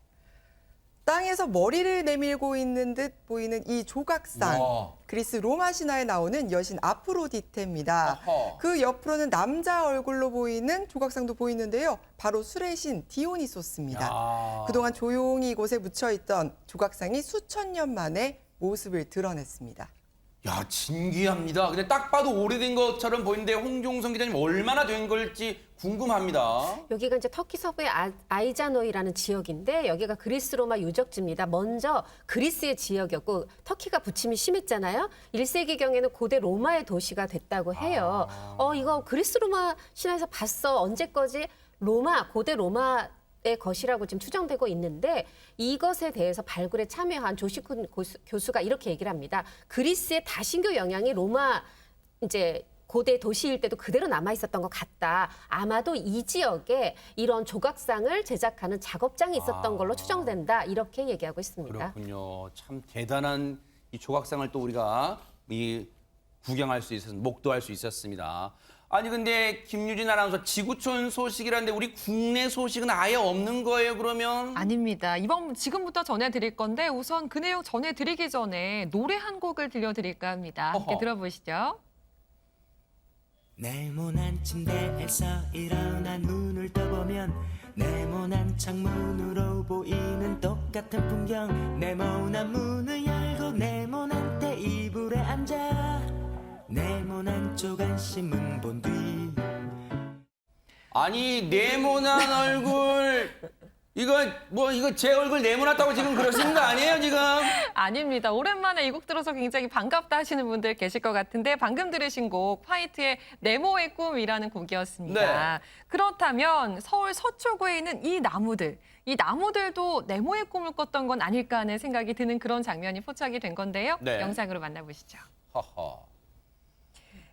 Speaker 5: 땅에서 머리를 내밀고 있는 듯 보이는 이 조각상.
Speaker 1: 와.
Speaker 5: 그리스 로마 신화에 나오는 여신 아프로디테입니다.
Speaker 1: 어허.
Speaker 5: 그 옆으로는 남자 얼굴로 보이는 조각상도 보이는데요. 바로 술의 신 디오니소스입니다.
Speaker 1: 야.
Speaker 5: 그동안 조용히 이곳에 묻혀있던 조각상이 수천 년 만에 모습을 드러냈습니다.
Speaker 1: 야, 진기합니다. 근데 딱 봐도 오래된 것처럼 보이는데 홍종성 기자님 얼마나 된 걸지 궁금합니다.
Speaker 3: 여기가 이제 터키 서부의 아이자노이라는 지역인데 여기가 그리스 로마 유적지입니다. 먼저 그리스의 지역이었고 터키가 부침이 심했잖아요. 1세기경에는 고대 로마의 도시가 됐다고 해요. 이거 그리스 로마 신화에서 봤어. 언제까지 고대 로마의 것이라고 지금 추정되고 있는데 이것에 대해서 발굴에 참여한 조시쿤 교수가 이렇게 얘기를 합니다. 그리스의 다신교 영향이 로마 이제 고대 도시일 때도 그대로 남아 있었던 것 같다. 아마도 이 지역에 이런 조각상을 제작하는 작업장이 있었던 걸로 추정된다. 이렇게 얘기하고 있습니다.
Speaker 1: 그렇군요. 참 대단한 이 조각상을 또 우리가 이 구경할 수 있었습니다. 목도할 수 있었습니다. 아니 근데 김유진 아나운서 지구촌 소식이라는데 우리 국내 소식은 아예 없는 거예요, 그러면?
Speaker 2: 아닙니다. 지금부터 전해드릴 건데 우선 그 내용 전해드리기 전에 노래 한 곡을 들려드릴까 합니다. 함께
Speaker 1: 어허.
Speaker 2: 들어보시죠.
Speaker 15: 네모난 침대에서 일어나 눈을 떠보면 네모난 창문으로 보이는 똑같은 풍경. 네모난 문을 열고 네모난 테이블에 앉아 네모난 조간신문 본 뒤.
Speaker 1: 아니 네모난 얼굴 이거 제 얼굴 네모났다고 지금 그러시는 거 아니에요 지금?
Speaker 2: 아닙니다. 오랜만에 이 곡 들어서 굉장히 반갑다 하시는 분들 계실 것 같은데 방금 들으신 곡 화이트의 네모의 꿈이라는 곡이었습니다.
Speaker 1: 네.
Speaker 2: 그렇다면 서울 서초구에 있는 이 나무들도 네모의 꿈을 꿨던 건 아닐까 하는 생각이 드는 그런 장면이 포착이 된 건데요.
Speaker 1: 네.
Speaker 2: 영상으로 만나보시죠.
Speaker 1: 허허.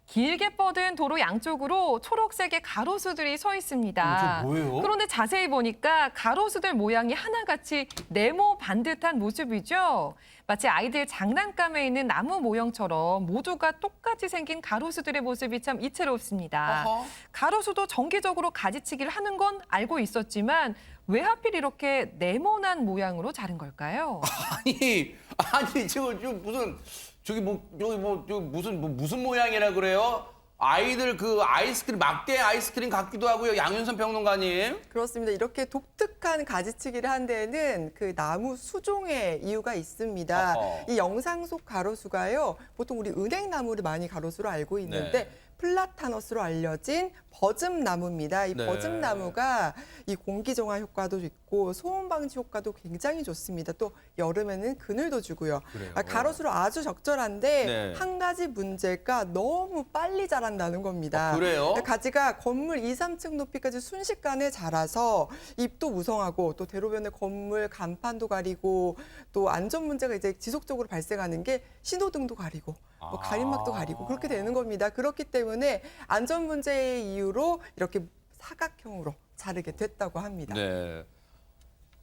Speaker 2: 길게 뻗은 도로 양쪽으로 초록색의 가로수들이 서 있습니다.
Speaker 1: 이게 뭐예요?
Speaker 2: 그런데 자세히 보니까 가로수들 모양이 하나같이 네모 반듯한 모습이죠. 마치 아이들 장난감에 있는 나무 모형처럼 모두가 똑같이 생긴 가로수들의 모습이 참 이채롭습니다.
Speaker 1: 어허.
Speaker 2: 가로수도 정기적으로 가지치기를 하는 건 알고 있었지만 왜 하필 이렇게 네모난 모양으로 자른 걸까요?
Speaker 1: 아니 지금 무슨 저기 무슨 모양이라 그래요? 아이들 그 아이스크림 막대 아이스크림 같기도 하고요. 양윤선 평론가님.
Speaker 5: 그렇습니다. 이렇게 독특한 가지치기를 한 데는 그 나무 수종의 이유가 있습니다.
Speaker 1: 어허.
Speaker 5: 이 영상 속 가로수가요. 보통 우리 은행나무를 많이 가로수로 알고 있는데
Speaker 1: 네.
Speaker 5: 플라타너스로 알려진 버즘나무입니다. 이
Speaker 1: 네.
Speaker 5: 버즘나무가 이 공기정화 효과도 있고 소음 방지 효과도 굉장히 좋습니다. 또 여름에는 그늘도 주고요.
Speaker 1: 그래요.
Speaker 5: 가로수로 아주 적절한데
Speaker 1: 네.
Speaker 5: 한 가지 문제가 너무 빨리 자란다는 겁니다.
Speaker 1: 그래요?
Speaker 5: 가지가 건물 2, 3층 높이까지 순식간에 자라서 잎도 무성하고 또 대로변의 건물 간판도 가리고 또 안전 문제가 이제 지속적으로 발생하는 게 신호등도 가리고 뭐 가림막도 가리고 그렇게 되는 겁니다. 그렇기 때문에 안전 문제의 이유로 이렇게 사각형으로 자르게 됐다고 합니다.
Speaker 1: 네.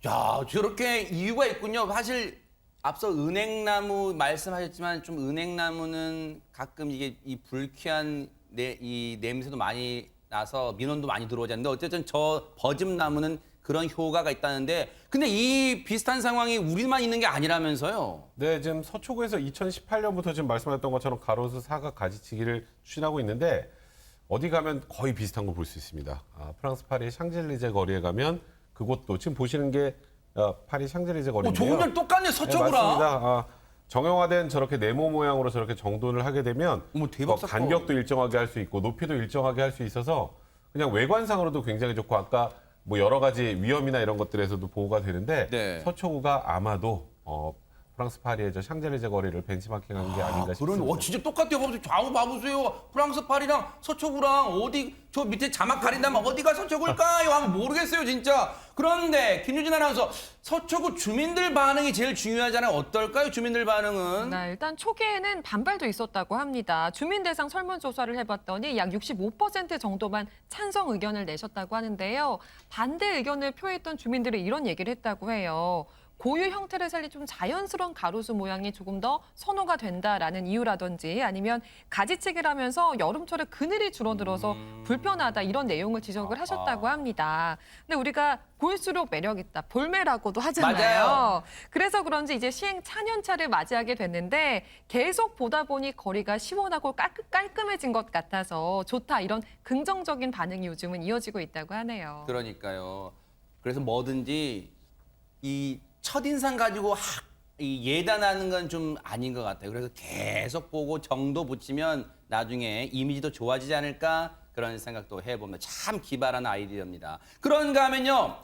Speaker 1: 야, 저렇게 이유가 있군요. 사실 앞서 은행나무 말씀하셨지만 좀 은행나무는 가끔 이게 이 불쾌한 이 냄새도 많이 나서 민원도 많이 들어오지 않는데 어쨌든 저 버즘나무는 그런 효과가 있다는데 근데 이 비슷한 상황이 우리만 있는 게 아니라면서요?
Speaker 4: 네, 지금 서초구에서 2018년부터 지금 말씀하셨던 것처럼 가로수 사각 가지치기를 추진하고 있는데 어디 가면 거의 비슷한 걸 볼 수 있습니다. 프랑스 파리 샹젤리제 거리에 가면 그곳도 지금 보시는 게 파리 샹젤리제 거리인데요.
Speaker 1: 조금 전 똑같네, 서초구랑.
Speaker 4: 네, 맞습니다. 정형화된 저렇게 네모 모양으로 저렇게 정돈을 하게 되면
Speaker 1: 대박 사건.
Speaker 4: 간격도 일정하게 할 수 있고 높이도 일정하게 할 수 있어서 그냥 외관상으로도 굉장히 좋고 아까 뭐 여러 가지 위험이나 이런 것들에서도 보호가 되는데
Speaker 1: 네.
Speaker 4: 서초구가 아마도 프랑스 파리의 저 샹젤리제 거리를 벤치마킹한 게 아닌가 싶습니다.
Speaker 1: 진짜 똑같아요. 봐보세요. 좌우 봐보세요. 프랑스 파리랑 서초구랑 어디 저 밑에 자막 가린다면 어디가 서초구일까요? 하면 모르겠어요, 진짜. 그런데 김유진 아나운서 서초구 주민들 반응이 제일 중요하잖아요. 어떨까요, 주민들 반응은?
Speaker 2: 네, 일단 초기에는 반발도 있었다고 합니다. 주민 대상 설문조사를 해봤더니 약 65% 정도만 찬성 의견을 내셨다고 하는데요. 반대 의견을 표했던 주민들이 이런 얘기를 했다고 해요. 고유 형태를 살린 좀 자연스러운 가로수 모양이 조금 더 선호가 된다라는 이유라든지 아니면 가지치기를 하면서 여름철에 그늘이 줄어들어서 불편하다 이런 내용을 지적을 하셨다고 합니다. 근데 우리가 볼수록 매력 있다, 볼매라고도 하잖아요.
Speaker 1: 맞아요.
Speaker 2: 그래서 그런지 이제 시행 4년차를 맞이하게 됐는데 계속 보다 보니 거리가 시원하고 깔끔해진 것 같아서 좋다 이런 긍정적인 반응이 요즘은 이어지고 있다고 하네요.
Speaker 1: 그러니까요. 그래서 뭐든지 이 첫인상 가지고 이 예단하는 건 좀 아닌 것 같아요. 그래서 계속 보고 정도 붙이면 나중에 이미지도 좋아지지 않을까 그런 생각도 해봅니다. 참 기발한 아이디어입니다. 그런가 하면요.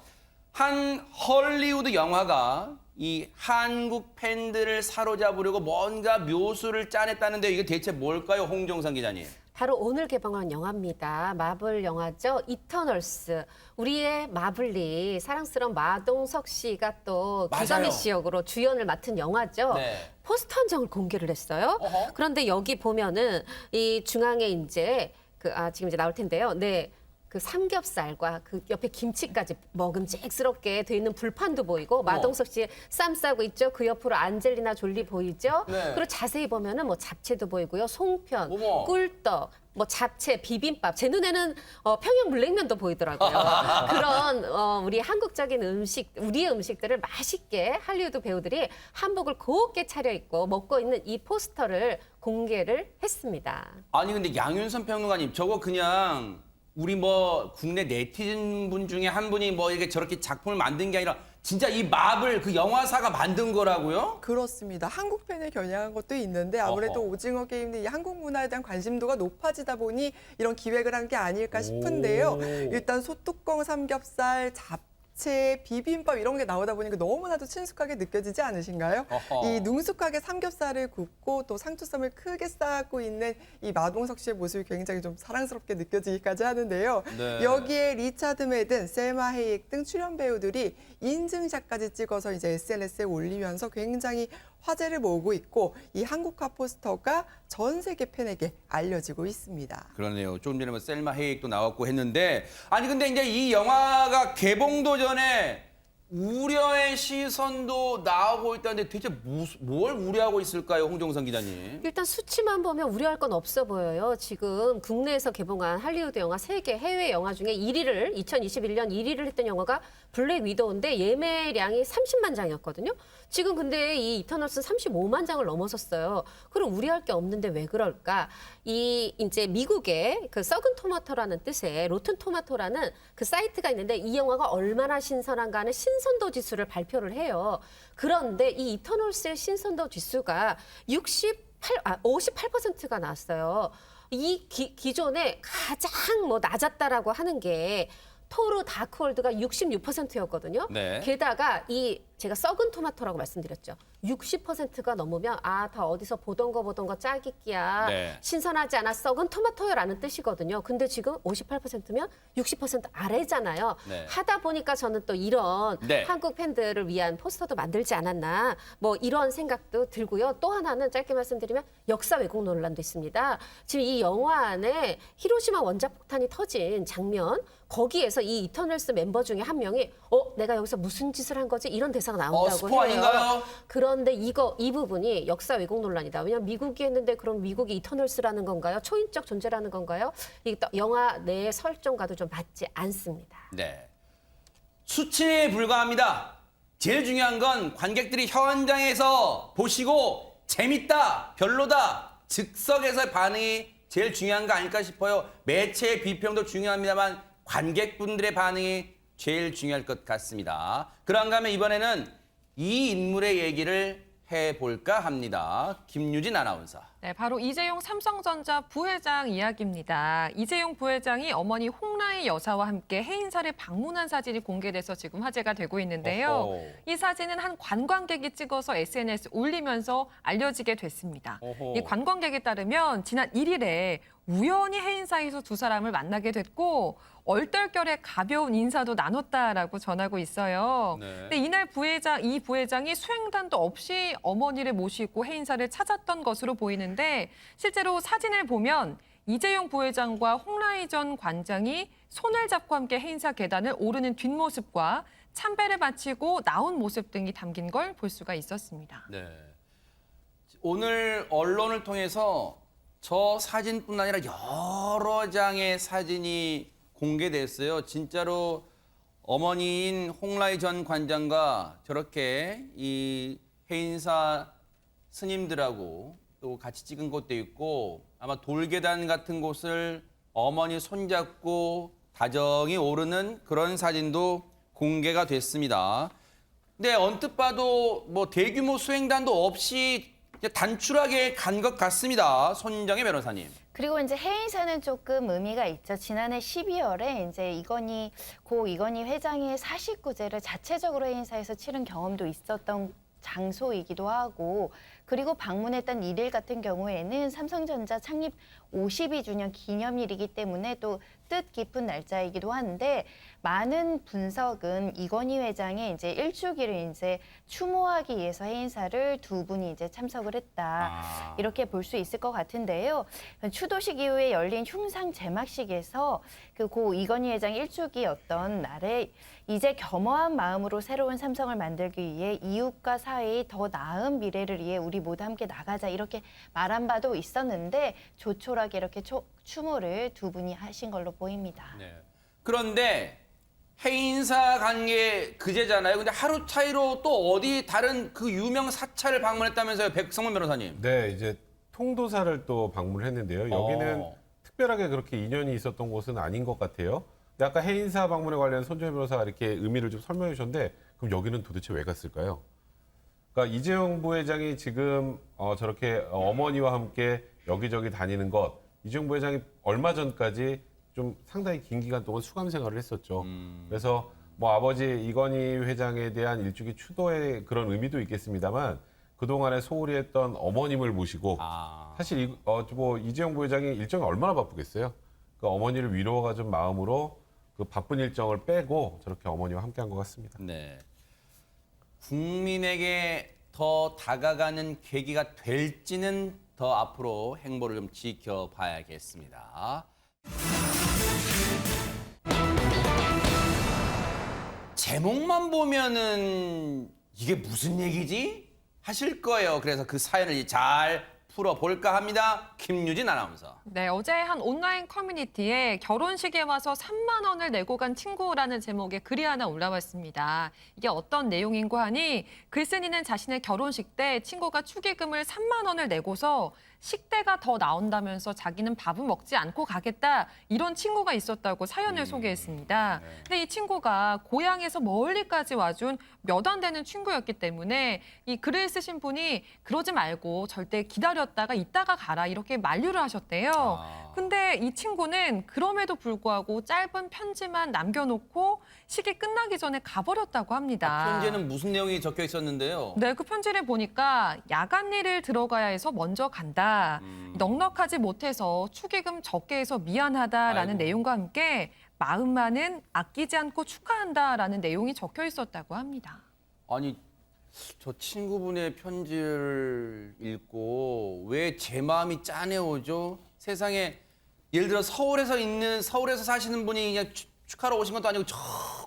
Speaker 1: 한 헐리우드 영화가 이 한국 팬들을 사로잡으려고 뭔가 묘수를 짜냈다는데 이게 대체 뭘까요? 홍정상 기자님.
Speaker 3: 바로 오늘 개봉한 영화입니다. 마블 영화죠. 이터널스. 우리의 마블리 사랑스러운 마동석 씨가 또 기가미 씨 역으로 주연을 맡은 영화죠.
Speaker 1: 네.
Speaker 3: 포스터 한 장을 공개를 했어요. 그런데 여기 보면은 이 중앙에 이제 지금 이제 나올 텐데요. 네. 그 삼겹살과 그 옆에 김치까지 먹음직스럽게 돼 있는 불판도 보이고 마동석 씨 쌈 싸고 있죠. 그 옆으로 안젤리나 졸리 보이죠.
Speaker 1: 네.
Speaker 3: 그리고 자세히 보면은 뭐 잡채도 보이고요. 송편,
Speaker 1: 어머.
Speaker 3: 꿀떡, 뭐 잡채, 비빔밥. 제 눈에는 평양 물냉면도 보이더라고요. 그런 우리 한국적인 음식, 우리의 음식들을 맛있게 할리우드 배우들이 한복을 곱게 차려입고 먹고 있는 이 포스터를 공개를 했습니다.
Speaker 1: 아니 근데 양윤선 평론가님 저거 그냥 우리 뭐 국내 네티즌 분 중에 한 분이 뭐 이렇게 저렇게 작품을 만든 게 아니라 진짜 이 맙을 그 영화사가 만든 거라고요?
Speaker 5: 그렇습니다. 한국 팬을 겨냥한 것도 있는데 아무래도
Speaker 1: 어허.
Speaker 5: 오징어 게임은 이 한국 문화에 대한 관심도가 높아지다 보니 이런 기획을 한 게 아닐까 싶은데요. 일단 소뚜껑 삼겹살, 잡채, 비빔밥 이런 게 나오다 보니까 너무나도 친숙하게 느껴지지 않으신가요?
Speaker 1: 어허.
Speaker 5: 이 능숙하게 삼겹살을 굽고 또 상추쌈을 크게 쌓고 있는 이 마동석 씨의 모습이 굉장히 좀 사랑스럽게 느껴지기까지 하는데요.
Speaker 1: 네.
Speaker 5: 여기에 리차드 매든, 셀마 헤이익 등 출연 배우들이 인증샷까지 찍어서 이제 SNS에 올리면서 굉장히 화제를 모으고 있고 이 한국화 포스터가 전 세계 팬에게 알려지고 있습니다.
Speaker 1: 그러네요. 조금 전에 뭐 셀마 헤이익도 나왔고 했는데 아니 근데 이제 이 영화가 개봉도 전에 우려의 시선도 나오고 있다는데 대체 뭘 우려하고 있을까요, 홍정선 기자님?
Speaker 3: 일단 수치만 보면 우려할 건 없어 보여요. 지금 국내에서 개봉한 할리우드 영화 3개 해외 영화 중에 2021년 1위를 했던 영화가 블랙 위도우인데 예매량이 30만 장이었거든요. 지금 근데 이 이터널스는 35만 장을 넘어섰어요. 그럼 우려할 게 없는데 왜 그럴까? 이 이제 미국의 그 썩은 토마토라는 뜻의 로튼 토마토라는 그 사이트가 있는데 이 영화가 얼마나 신선한가 하는 신선도 지수를 발표를 해요. 그런데 이 이터널스의 신선도 지수가 58%가 나왔어요. 이 기존에 가장 뭐 낮았다라고 하는 게 토르 다크홀드가 66%였거든요.
Speaker 1: 네.
Speaker 3: 게다가 이 제가 썩은 토마토라고 말씀드렸죠. 60%가 넘으면 다 어디서 보던 거 짜깁기야.
Speaker 1: 네.
Speaker 3: 신선하지 않아 썩은 토마토요라는 뜻이거든요. 근데 지금 58%면 60% 아래잖아요.
Speaker 1: 네.
Speaker 3: 하다 보니까 저는 또 이런
Speaker 1: 네.
Speaker 3: 한국 팬들을 위한 포스터도 만들지 않았나. 뭐 이런 생각도 들고요. 또 하나는 짧게 말씀드리면 역사 왜곡 논란도 있습니다. 지금 이 영화 안에 히로시마 원자폭탄이 터진 장면 거기에서 이 이터널스 멤버 중에 한 명이 내가 여기서 무슨 짓을 한 거지? 이런 대사가 나온다고
Speaker 1: 스포
Speaker 3: 해요.
Speaker 1: 아닌가요?
Speaker 3: 그런데 이 부분이 역사 왜곡 논란이다. 왜냐하면 미국이 했는데 그럼 미국이 이터널스라는 건가요? 초인적 존재라는 건가요? 이 영화 내 설정과도 좀 맞지 않습니다.
Speaker 1: 네. 수치에 불과합니다. 제일 중요한 건 관객들이 현장에서 보시고 재밌다, 별로다, 즉석에서의 반응이 제일 중요한 거 아닐까 싶어요. 매체의 비평도 중요합니다만 관객분들의 반응이 제일 중요할 것 같습니다. 그런가 하면 이번에는 이 인물의 얘기를 해볼까 합니다. 김유진 아나운서.
Speaker 2: 네, 바로 이재용 삼성전자 부회장 이야기입니다. 이재용 부회장이 어머니 홍라희 여사와 함께 해인사를 방문한 사진이 공개돼서 지금 화제가 되고 있는데요.
Speaker 1: 어허.
Speaker 2: 이 사진은 한 관광객이 찍어서 SNS 올리면서 알려지게 됐습니다.
Speaker 1: 어허.
Speaker 2: 이 관광객에 따르면 지난 1일에 우연히 해인사에서 두 사람을 만나게 됐고 얼떨결에 가벼운 인사도 나눴다라고 전하고 있어요.
Speaker 1: 네.
Speaker 2: 근데 이날 이 부회장이 수행단도 없이 어머니를 모시고 해인사를 찾았던 것으로 보이는데 실제로 사진을 보면 이재용 부회장과 홍라희 전 관장이 손을 잡고 함께 해인사 계단을 오르는 뒷모습과 참배를 마치고 나온 모습 등이 담긴 걸 볼 수가 있었습니다.
Speaker 1: 네. 오늘 언론을 통해서 저 사진뿐 아니라 여러 장의 사진이 공개됐어요. 진짜로 어머니인 홍라희 전 관장과 저렇게 이 해인사 스님들하고 또 같이 찍은 것도 있고 아마 돌계단 같은 곳을 어머니 손잡고 다정히 오르는 그런 사진도 공개가 됐습니다. 근데 언뜻 봐도 뭐 대규모 수행단도 없이 단출하게 간 것 같습니다. 손정혜 변호사님.
Speaker 6: 그리고 이제 해인사는 조금 의미가 있죠. 지난해 12월에 이제 고 이건희 회장의 49제를 자체적으로 해인사에서 치른 경험도 있었던 장소이기도 하고, 그리고 방문했던 이일 같은 경우에는 삼성전자 창립 52주년 기념일이기 때문에 또 뜻 깊은 날짜이기도 한데 많은 분석은 이건희 회장의 이제 일주기를 이제 추모하기 위해서 해인사를 두 분이 이제 참석을 했다. 이렇게 볼 수 있을 것 같은데요. 추도식 이후에 열린 흉상 제막식에서 고 이건희 회장 일주기였던 날에 이제 겸허한 마음으로 새로운 삼성을 만들기 위해 이웃과 사회의 더 나은 미래를 위해 우리 모두 함께 나가자 이렇게 말한 바도 있었는데 조촐하게 이렇게 추모를 두 분이 하신 걸로 보입니다.
Speaker 1: 네. 그런데 해인사 관계 그제잖아요. 근데 하루 차이로 또 어디 다른 그 유명 사찰을 방문했다면서요, 백성문 변호사님.
Speaker 4: 네, 이제 통도사를 또 방문을 했는데요. 여기는 특별하게 그렇게 인연이 있었던 곳은 아닌 것 같아요. 근데 아까 해인사 방문에 관련 손정혜 변호사가 이렇게 의미를 좀 설명해 주셨는데 그럼 여기는 도대체 왜 갔을까요? 그러니까 이재용 부회장이 지금 저렇게 어머니와 함께 여기저기 다니는 것, 이재용 부회장이 얼마 전까지 좀 상당히 긴 기간 동안 수감 생활을 했었죠. 그래서 뭐 아버지 이건희 회장에 대한 일주기 추도의 그런 의미도 있겠습니다만 그동안에 소홀히 했던 어머님을 모시고 사실 뭐 이재용 부회장이 일정이 얼마나 바쁘겠어요. 그 어머니를 위로가 좀 마음으로 그 바쁜 일정을 빼고 저렇게 어머니와 함께한 것 같습니다.
Speaker 1: 네. 국민에게 더 다가가는 계기가 될지는 더 앞으로 행보를 좀 지켜봐야겠습니다. 제목만 보면은 이게 무슨 얘기지? 하실 거예요. 그래서 그 사연을 잘 풀어볼까 합니다. 김유진 아나운서.
Speaker 2: 네, 어제 한 온라인 커뮤니티에 결혼식에 와서 3만 원을 내고 간 친구라는 제목의 글이 하나 올라왔습니다. 이게 어떤 내용인고 하니 글쓴이는 자신의 결혼식 때 친구가 축의금을 3만 원을 내고서 식대가 더 나온다면서 자기는 밥은 먹지 않고 가겠다 이런 친구가 있었다고 사연을 소개했습니다. 근데 이 친구가 고향에서 멀리까지 와준 몇 안 되는 친구였기 때문에 이 글을 쓰신 분이 그러지 말고 절대 기다렸다가 이따가 가라 이렇게 만류를 하셨대요. 근데 이 친구는 그럼에도 불구하고 짧은 편지만 남겨놓고 식이 끝나기 전에 가버렸다고 합니다.
Speaker 1: 편지에는 무슨 내용이 적혀 있었는데요?
Speaker 2: 네, 그 편지를 보니까 야간 일을 들어가야 해서 먼저 간다. 넉넉하지 못해서 축의금 적게 해서 미안하다라는 내용과 함께 마음만은 아끼지 않고 축하한다라는 내용이 적혀 있었다고 합니다.
Speaker 1: 아니, 저 친구분의 편지를 읽고 왜 제 마음이 짠해오죠? 세상에 예를 들어 서울에서 사시는 분이 그냥 축하러 오신 것도 아니고 저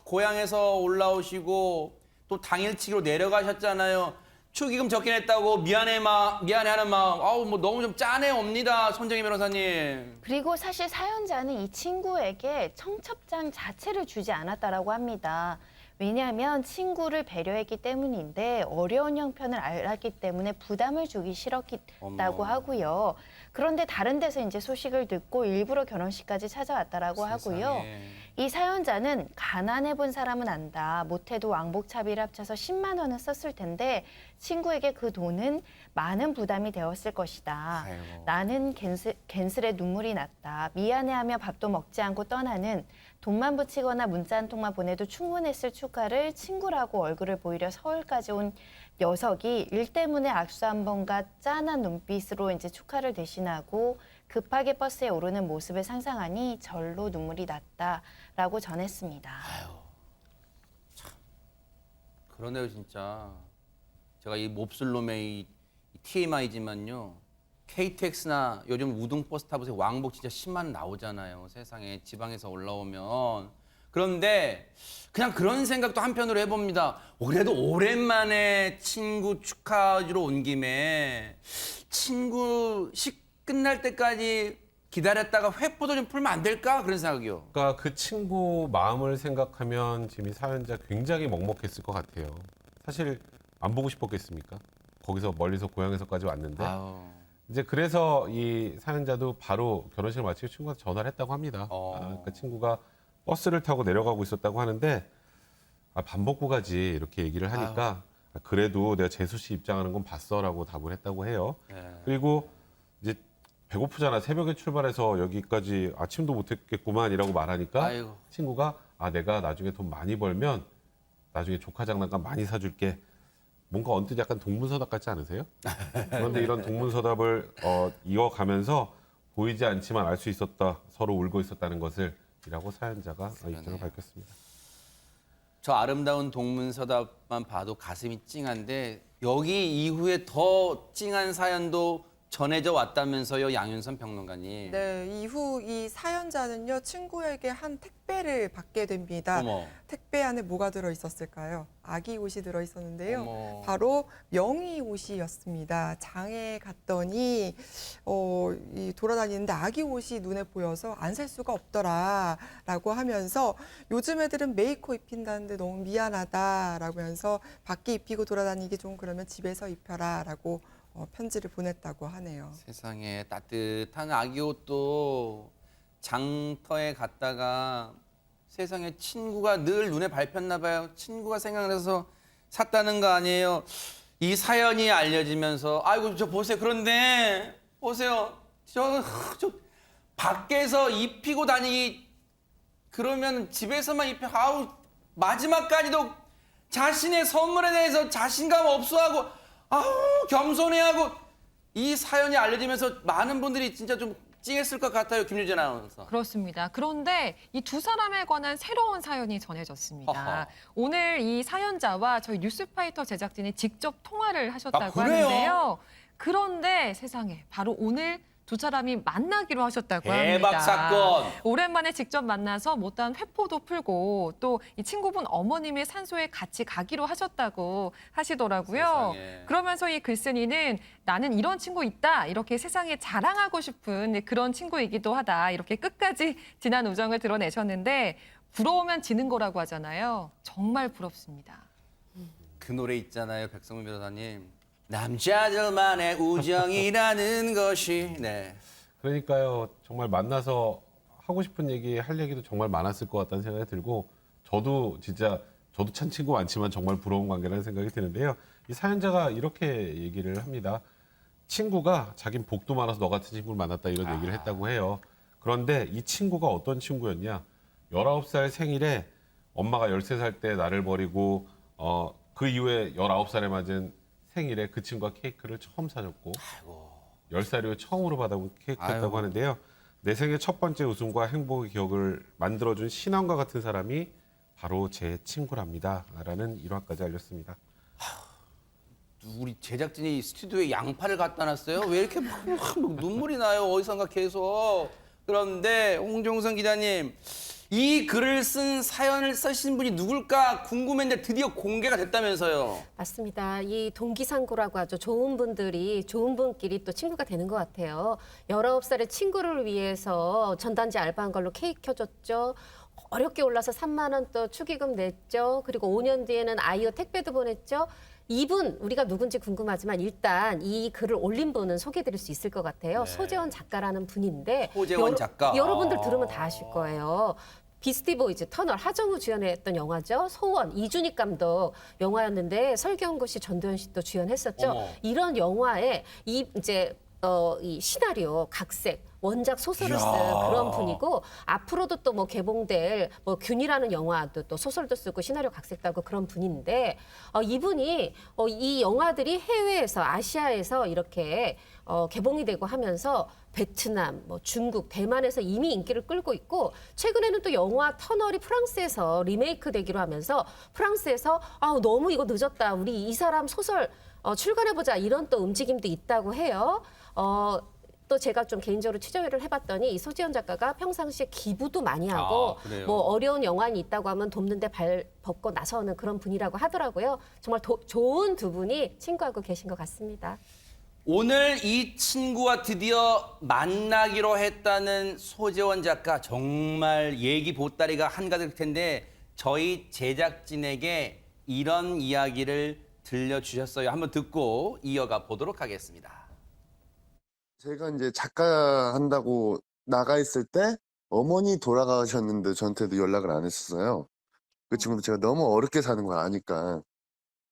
Speaker 1: 고향에서 올라오시고 또 당일치기로 내려가셨잖아요. 축의금 적게 냈다고 미안해하는 마음. 아우 뭐 너무 좀 짠해옵니다. 손정혜 변호사님.
Speaker 6: 그리고 사실 사연자는 이 친구에게 청첩장 자체를 주지 않았다라고 합니다. 왜냐하면 친구를 배려했기 때문인데 어려운 형편을 알았기 때문에 부담을 주기 싫었다고 하고요. 그런데 다른 데서 이제 소식을 듣고 일부러 결혼식까지 찾아왔다라고 하고요. 이 사연자는 가난해 본 사람은 안다. 못해도 왕복차비를 합쳐서 10만 원은 썼을 텐데 친구에게 그 돈은 많은 부담이 되었을 것이다. 나는 괜스레 눈물이 났다. 미안해하며 밥도 먹지 않고 떠나는 돈만 붙이거나 문자 한 통만 보내도 충분했을 축하를 친구라고 얼굴을 보이려 서울까지 온 녀석이 일 때문에 악수 한 번과 짠한 눈빛으로 이제 축하를 대신하고 급하게 버스에 오르는 모습을 상상하니 절로 눈물이 났다라고 전했습니다.
Speaker 1: 그러네요 진짜. 제가 이 몹쓸 놈의 이 TMI지만요. KTX나 요즘 우등버스 타보세요. 왕복 진짜 10만 원 나오잖아요. 세상에 지방에서 올라오면. 그런데 그냥 그런 생각도 한편으로 해봅니다. 그래도 오랜만에 친구 축하주러 온 김에 친구 식 끝날 때까지 기다렸다가 회포도 좀 풀면 안 될까? 그런 생각이요.
Speaker 4: 그러니까 그 친구 마음을 생각하면 지금 이 사연자 굉장히 먹먹했을 것 같아요. 사실 안 보고 싶었겠습니까? 거기서 멀리서 고향에서까지 왔는데. 이제 그래서 이 사연자도 바로 결혼식을 마치고 친구한테 전화를 했다고 합니다. 그 친구가 버스를 타고 내려가고 있었다고 하는데 밥 먹고 가지 이렇게 얘기를 하니까 그래도 내가 재수 씨 입장하는 건 봤어라고 답을 했다고 해요. 그리고 이제 배고프잖아. 새벽에 출발해서 여기까지 아침도 못 했겠구만이라고 말하니까 친구가 내가 나중에 돈 많이 벌면 나중에 조카 장난감 많이 사줄게. 뭔가 언뜻 약간 동문서답 같지 않으세요? 그런데 이런 동문서답을 이어가면서 보이지 않지만 알 수 있었다. 서로 울고 있었다는 것을 입장이라고 사연자가 입장을 밝혔습니다.
Speaker 1: 저 아름다운 동문서답만 봐도 가슴이 찡한데 여기 이후에 더 찡한 사연도 전해져 왔다면서요, 양윤선 평론가님.
Speaker 5: 네, 이후 이 사연자는요, 친구에게 한 택배를 받게 됩니다.
Speaker 1: 어머.
Speaker 5: 택배 안에 뭐가 들어있었을까요? 아기 옷이 들어있었는데요.
Speaker 1: 어머.
Speaker 5: 바로 명의 옷이었습니다. 장에 갔더니 이 돌아다니는데 아기 옷이 눈에 보여서 안 살 수가 없더라라고 하면서 요즘 애들은 메이커 입힌다는데 너무 미안하다라고 하면서 밖에 입히고 돌아다니기 좀 그러면 집에서 입혀라라고 편지를 보냈다고 하네요.
Speaker 1: 세상에 따뜻한 아기 옷도 장터에 갔다가 세상에 친구가 늘 눈에 밟혔나 봐요. 친구가 생각나서 샀다는 거 아니에요. 이 사연이 알려지면서 아이고 저 보세요. 그런데 보세요. 저 밖에서 입히고 다니기 그러면 집에서만 입혀 아우 마지막까지도 자신의 선물에 대해서 자신감 없어하고 아우 겸손해하고 이 사연이 알려지면서 많은 분들이 진짜 좀 찡했을 것 같아요. 김유진 아나운서.
Speaker 2: 그렇습니다. 그런데 이 두 사람에 관한 새로운 사연이 전해졌습니다.
Speaker 1: 허허.
Speaker 2: 오늘 이 사연자와 저희 뉴스파이터 제작진이 직접 통화를 하셨다고
Speaker 1: 그래요?
Speaker 2: 하는데요. 그런데 세상에 바로 오늘 두 사람이 만나기로 하셨다고
Speaker 1: 대박
Speaker 2: 합니다.
Speaker 1: 사건.
Speaker 2: 오랜만에 직접 만나서 못다한 회포도 풀고 또 이 친구분 어머님의 산소에 같이 가기로 하셨다고 하시더라고요.
Speaker 1: 세상에.
Speaker 2: 그러면서 이 글쓴이는 나는 이런 친구 있다 이렇게 세상에 자랑하고 싶은 그런 친구이기도 하다 이렇게 끝까지 진한 우정을 드러내셨는데 부러우면 지는 거라고 하잖아요. 정말 부럽습니다.
Speaker 1: 그 노래 있잖아요. 백성문 변호사님. 남자들만의 우정이라는 것이 네.
Speaker 4: 그러니까요. 정말 만나서 하고 싶은 얘기, 할 얘기도 정말 많았을 것 같다는 생각이 들고 저도 참 친구 많지만 정말 부러운 관계라는 생각이 드는데요. 이 사연자가 이렇게 얘기를 합니다. 친구가 자긴 복도 많아서 너 같은 친구를 만났다 이런 얘기를 했다고 해요. 그런데 이 친구가 어떤 친구였냐? 19살 생일에 엄마가 13살 때 나를 버리고 그 이후에 19살에 맞은 생일에 그 친구가 케이크를 처음 사줬고 10살 이후 처음으로 받아본 케이크였다고
Speaker 1: 아이고.
Speaker 4: 하는데요. 내 생애 첫 번째 웃음과 행복의 기억을 만들어준 신앙과 같은 사람이 바로 제 친구랍니다. 라는 일화까지 알렸습니다.
Speaker 1: 우리 제작진이 스튜디오에 양파를 갖다 놨어요. 왜 이렇게 막 눈물이 나요. 어디선가 계속. 그런데 홍종선 기자님, 이 글을 쓴 사연을 쓰신 분이 누굴까 궁금했는데 드디어 공개가 됐다면서요.
Speaker 3: 맞습니다. 이 동기상고라고 하죠. 좋은 분들이 좋은 분끼리 또 친구가 되는 것 같아요. 19살의 친구를 위해서 전단지 알바한 걸로 케이크 켜줬죠. 어렵게 올라서 3만 원 또 축의금 냈죠. 그리고 5년 뒤에는 아이오 택배도 보냈죠. 이분 우리가 누군지 궁금하지만 일단 이 글을 올린 분은 소개해드릴 수 있을 것 같아요.
Speaker 1: 네.
Speaker 3: 소재원 작가라는 분인데
Speaker 1: 소재원 작가.
Speaker 3: 여러분들 들으면 다 아실 거예요. 비스티 보이즈, 터널, 하정우 주연했던 영화죠. 소원, 이준익 감독 영화였는데 설경구 씨, 전도연 씨 또 주연했었죠.
Speaker 1: 어머.
Speaker 3: 이런 영화에 이 시나리오, 각색, 원작 소설을 쓴
Speaker 1: 이야.
Speaker 3: 그런 분이고 앞으로도 또 뭐 개봉될 뭐 균이라는 영화도 또 소설도 쓰고 시나리오 각색도 하고 그런 분인데 이분이 이 영화들이 해외에서 아시아에서 이렇게 개봉이 되고 하면서 베트남, 뭐 중국, 대만에서 이미 인기를 끌고 있고 최근에는 또 영화 터널이 프랑스에서 리메이크 되기로 하면서 프랑스에서 너무 이거 늦었다. 우리 이 사람 소설 출간해보자. 이런 또 움직임도 있다고 해요. 또 제가 좀 개인적으로 취재를 해봤더니 이 소지연 작가가 평상시에 기부도 많이 하고
Speaker 1: 그래요?
Speaker 3: 뭐 어려운 영환이 있다고 하면 돕는데 발 벗고 나서는 그런 분이라고 하더라고요. 정말 좋은 두 분이 친구하고 계신 것 같습니다.
Speaker 1: 오늘 이 친구와 드디어 만나기로 했다는 소재원 작가 정말 얘기 보따리가 한가득일 텐데 저희 제작진에게 이런 이야기를 들려주셨어요. 한번 듣고 이어가 보도록 하겠습니다.
Speaker 16: 제가 이제 작가 한다고 나가 있을 때 어머니 돌아가셨는데 저한테도 연락을 안 했었어요. 그 친구도 제가 너무 어렵게 사는 걸 아니까.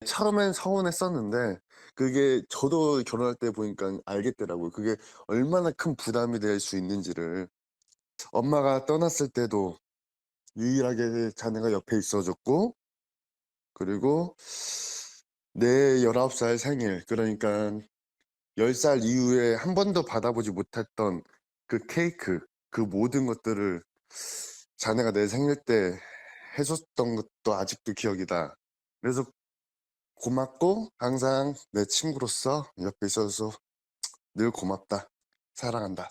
Speaker 16: 처음엔 서운했었는데 그게 저도 결혼할 때 보니까 알겠더라고요. 그게 얼마나 큰 부담이 될 수 있는지를. 엄마가 떠났을 때도 유일하게 자네가 옆에 있어줬고 그리고 내 19살 생일 그러니까 10살 이후에 한 번도 받아보지 못했던 그 케이크, 그 모든 것들을 자네가 내 생일 때 해줬던 것도 아직도 기억이다. 그래서 고맙고 항상 내 친구로서 옆에 있어서 늘 고맙다. 사랑한다.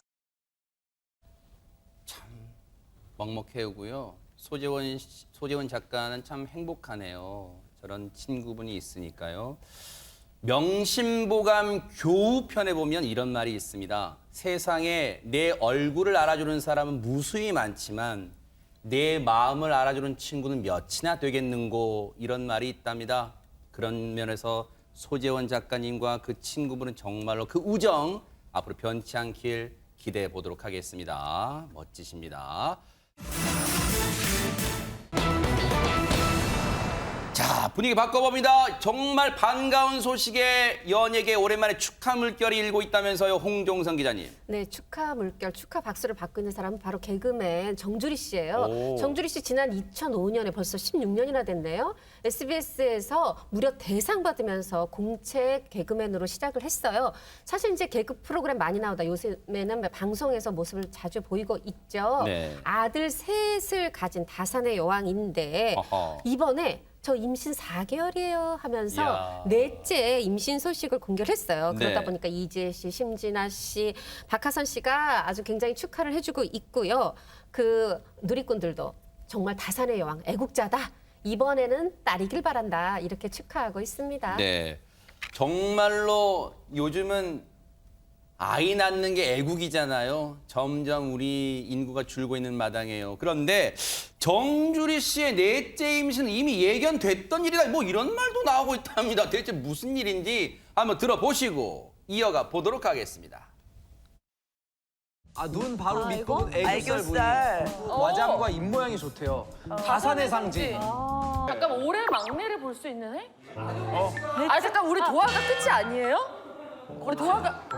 Speaker 1: 먹먹해오고요. 소재원 작가는 참 행복하네요. 저런 친구분이 있으니까요. 명심보감 교우편에 보면 이런 말이 있습니다. 세상에 내 얼굴을 알아주는 사람은 무수히 많지만 내 마음을 알아주는 친구는 몇이나 되겠는고, 이런 말이 있답니다. 그런 면에서 소재원 작가님과 그 친구분은 정말로 그 우정 앞으로 변치 않길 기대해 보도록 하겠습니다. 멋지십니다. 자, 분위기 바꿔봅니다. 정말 반가운 소식에 연예계 오랜만에 축하 물결이 일고 있다면서요, 홍종성 기자님.
Speaker 3: 네, 축하 물결, 축하 박수를 받고 있는 사람은 바로 개그맨 정주리 씨예요.
Speaker 1: 오.
Speaker 3: 정주리 씨 지난 2005년에 벌써 16년이나 됐네요. SBS에서 무려 대상 받으면서 공채 개그맨으로 시작을 했어요. 사실 이제 개그 프로그램 많이 나오다 요즘에는 방송에서 모습을 자주 보이고 있죠.
Speaker 1: 네.
Speaker 3: 아들 셋을 가진 다산의 여왕인데
Speaker 1: 어허.
Speaker 3: 이번에 저 임신 4개월이에요 하면서
Speaker 1: 이야.
Speaker 3: 넷째 임신 소식을 공개를 했어요. 그러다
Speaker 1: 네.
Speaker 3: 보니까 이지혜 씨, 심진아 씨, 박하선 씨가 아주 굉장히 축하를 해주고 있고요. 그 누리꾼들도 정말 다산의 여왕, 애국자다. 이번에는 딸이길 바란다. 이렇게 축하하고 있습니다.
Speaker 1: 네. 정말로 요즘은 아이 낳는 게 애국이잖아요. 점점 우리 인구가 줄고 있는 마당이에요. 그런데 정주리 씨의 넷째 임신은 이미 예견됐던 일이다. 뭐 이런 말도 나오고 있답니다. 대체 무슨 일인지 한번 들어보시고 이어가 보도록 하겠습니다.
Speaker 17: 아, 눈 바로
Speaker 18: 아,
Speaker 17: 밑부분
Speaker 18: 이거?
Speaker 17: 애교살
Speaker 18: 애교살.
Speaker 17: 보이고 와장과 입모양이 좋대요. 다산의 상징.
Speaker 18: 잠깐 올해 막내를 볼 수 있는 해? 아 잠깐 우리 도화가 끝이 아니에요? 우리 도화가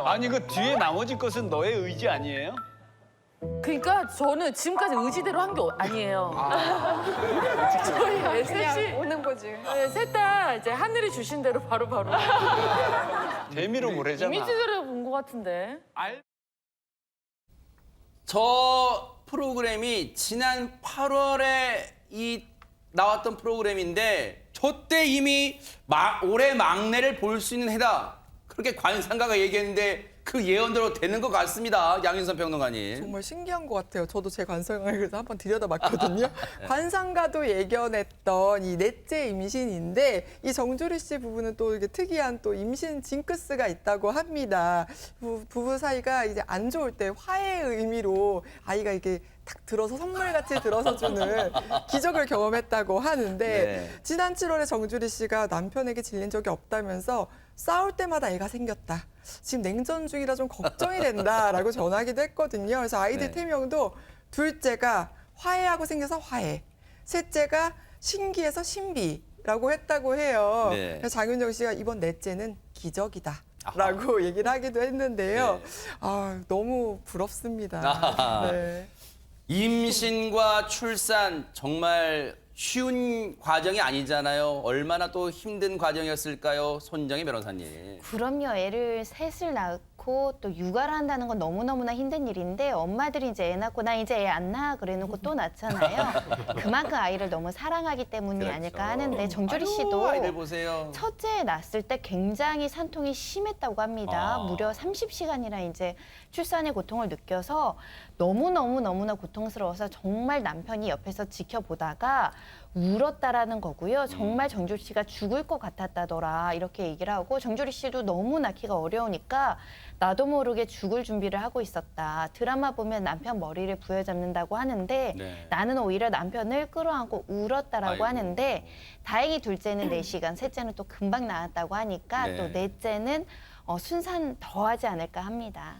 Speaker 17: 아니 그 뒤에 나머지 것은 너의 의지 아니에요?
Speaker 18: 그러니까 저는 지금까지 의지대로 한 게 아니에요. 저희 셋이 오는 거지. 네, 셋 다 이제 하늘이 주신 대로 바로
Speaker 17: 재미로 보래잖아.
Speaker 18: 이미지대로 본 것 같은데.
Speaker 1: 저 프로그램이 지난 8월에 나왔던 프로그램인데 저때 이미 올해 막내를 볼 수 있는 해다. 그렇게 관상가가 얘기했는데 그 예언대로 되는 것 같습니다. 양윤선 평론가님.
Speaker 5: 정말 신기한 것 같아요. 저도 제 관상을 그래서 한번 들여다봤거든요. 관상가도 예견했던 이 넷째 임신인데 이 정주리 씨 부부는 또 이게 특이한 또 임신 징크스가 있다고 합니다. 부부 사이가 이제 안 좋을 때 화해의 의미로 아이가 이렇게 탁 들어서 선물같이 들어서 주는 기적을 경험했다고 하는데
Speaker 1: 네.
Speaker 5: 지난 7월에 정주리 씨가 남편에게 질린 적이 없다면서 싸울 때마다 애가 생겼다. 지금 냉전 중이라 좀 걱정이 된다라고 전하기도 했거든요. 그래서 아이들
Speaker 1: 네.
Speaker 5: 태명도 둘째가 화해하고 생겨서 화해, 셋째가 신기해서 신비라고 했다고 해요.
Speaker 1: 네.
Speaker 5: 그래서 장윤정 씨가 이번 넷째는 기적이다. 라고 얘기를 하기도 했는데요.
Speaker 1: 네.
Speaker 5: 아, 너무 부럽습니다.
Speaker 1: 아하.
Speaker 5: 네.
Speaker 1: 임신과 출산 정말 쉬운 과정이 아니잖아요. 얼마나 또 힘든 과정이었을까요? 손정희 변호사님.
Speaker 6: 그럼요. 애를 셋을 낳고 또 육아를 한다는 건 너무너무나 힘든 일인데 엄마들이 이제 애 낳고 나 이제 애 안 낳아 그래놓고 또 낳잖아요. 그만큼 아이를 너무 사랑하기 때문이
Speaker 1: 그렇죠.
Speaker 6: 아닐까 하는데 정주리
Speaker 1: 아유,
Speaker 6: 씨도
Speaker 1: 아이들 보세요.
Speaker 6: 첫째 낳았을 때 굉장히 산통이 심했다고 합니다.
Speaker 1: 아.
Speaker 6: 무려 30시간이나 이제 출산의 고통을 느껴서 너무나 고통스러워서 정말 남편이 옆에서 지켜보다가 울었다라는 거고요. 정말 정주리 씨가 죽을 것 같았다더라 이렇게 얘기를 하고 정주리 씨도 너무 낳기가 어려우니까 나도 모르게 죽을 준비를 하고 있었다. 드라마 보면 남편 머리를 부여잡는다고 하는데
Speaker 1: 네.
Speaker 6: 나는 오히려 남편을 끌어안고 울었다라고
Speaker 1: 아이고.
Speaker 6: 하는데 다행히 둘째는 4시간, 셋째는 또 금방 나았다고 하니까
Speaker 1: 네.
Speaker 6: 또 넷째는 순산 더 하지 않을까 합니다.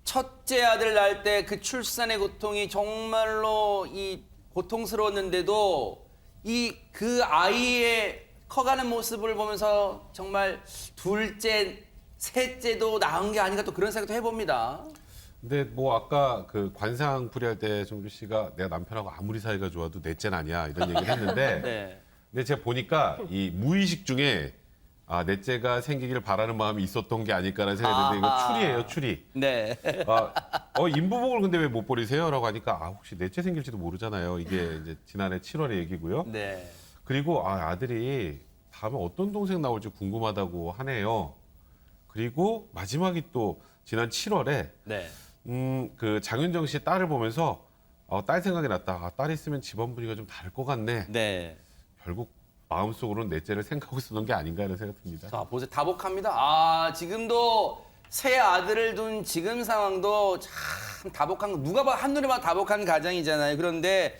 Speaker 1: 첫째 아들 낳을 때 그 출산의 고통이 정말로 고통스러웠는데도 그 아이의 커가는 모습을 보면서 정말 둘째, 셋째도 낳은 게 아닌가 또 그런 생각도 해봅니다.
Speaker 4: 근데 뭐 아까 그 관상풀이할 때 정주 씨가 내가 남편하고 아무리 사이가 좋아도 넷째는 아니야 이런 얘기를 했는데
Speaker 1: 네.
Speaker 4: 근데 제가 보니까 이 무의식 중에 넷째가 생기길 바라는 마음이 있었던 게 아닐까라는 생각이 드는데 이거 추리예요, 추리.
Speaker 1: 네.
Speaker 4: 인부복을 근데 왜 못 버리세요? 라고 하니까 혹시 넷째 생길지도 모르잖아요. 이게 이제 지난해 7월의 얘기고요.
Speaker 1: 네.
Speaker 4: 그리고 아들이 다음에 어떤 동생 나올지 궁금하다고 하네요. 그리고 마지막이 또 지난 7월에
Speaker 1: 네.
Speaker 4: 그 장윤정 씨 딸을 보면서 딸 생각이 났다. 딸 있으면 집안 분위기가 좀 다를 것 같네.
Speaker 1: 네.
Speaker 4: 결국 마음속으로는 넷째를 생각하고 있었던 게 아닌가 하는 생각이 듭니다.
Speaker 1: 자, 보세요. 다복합니다. 지금도 새 아들을 둔 지금 상황도 참 다복한 거. 누가 봐 한눈에 봐도 다복한 가정이잖아요. 그런데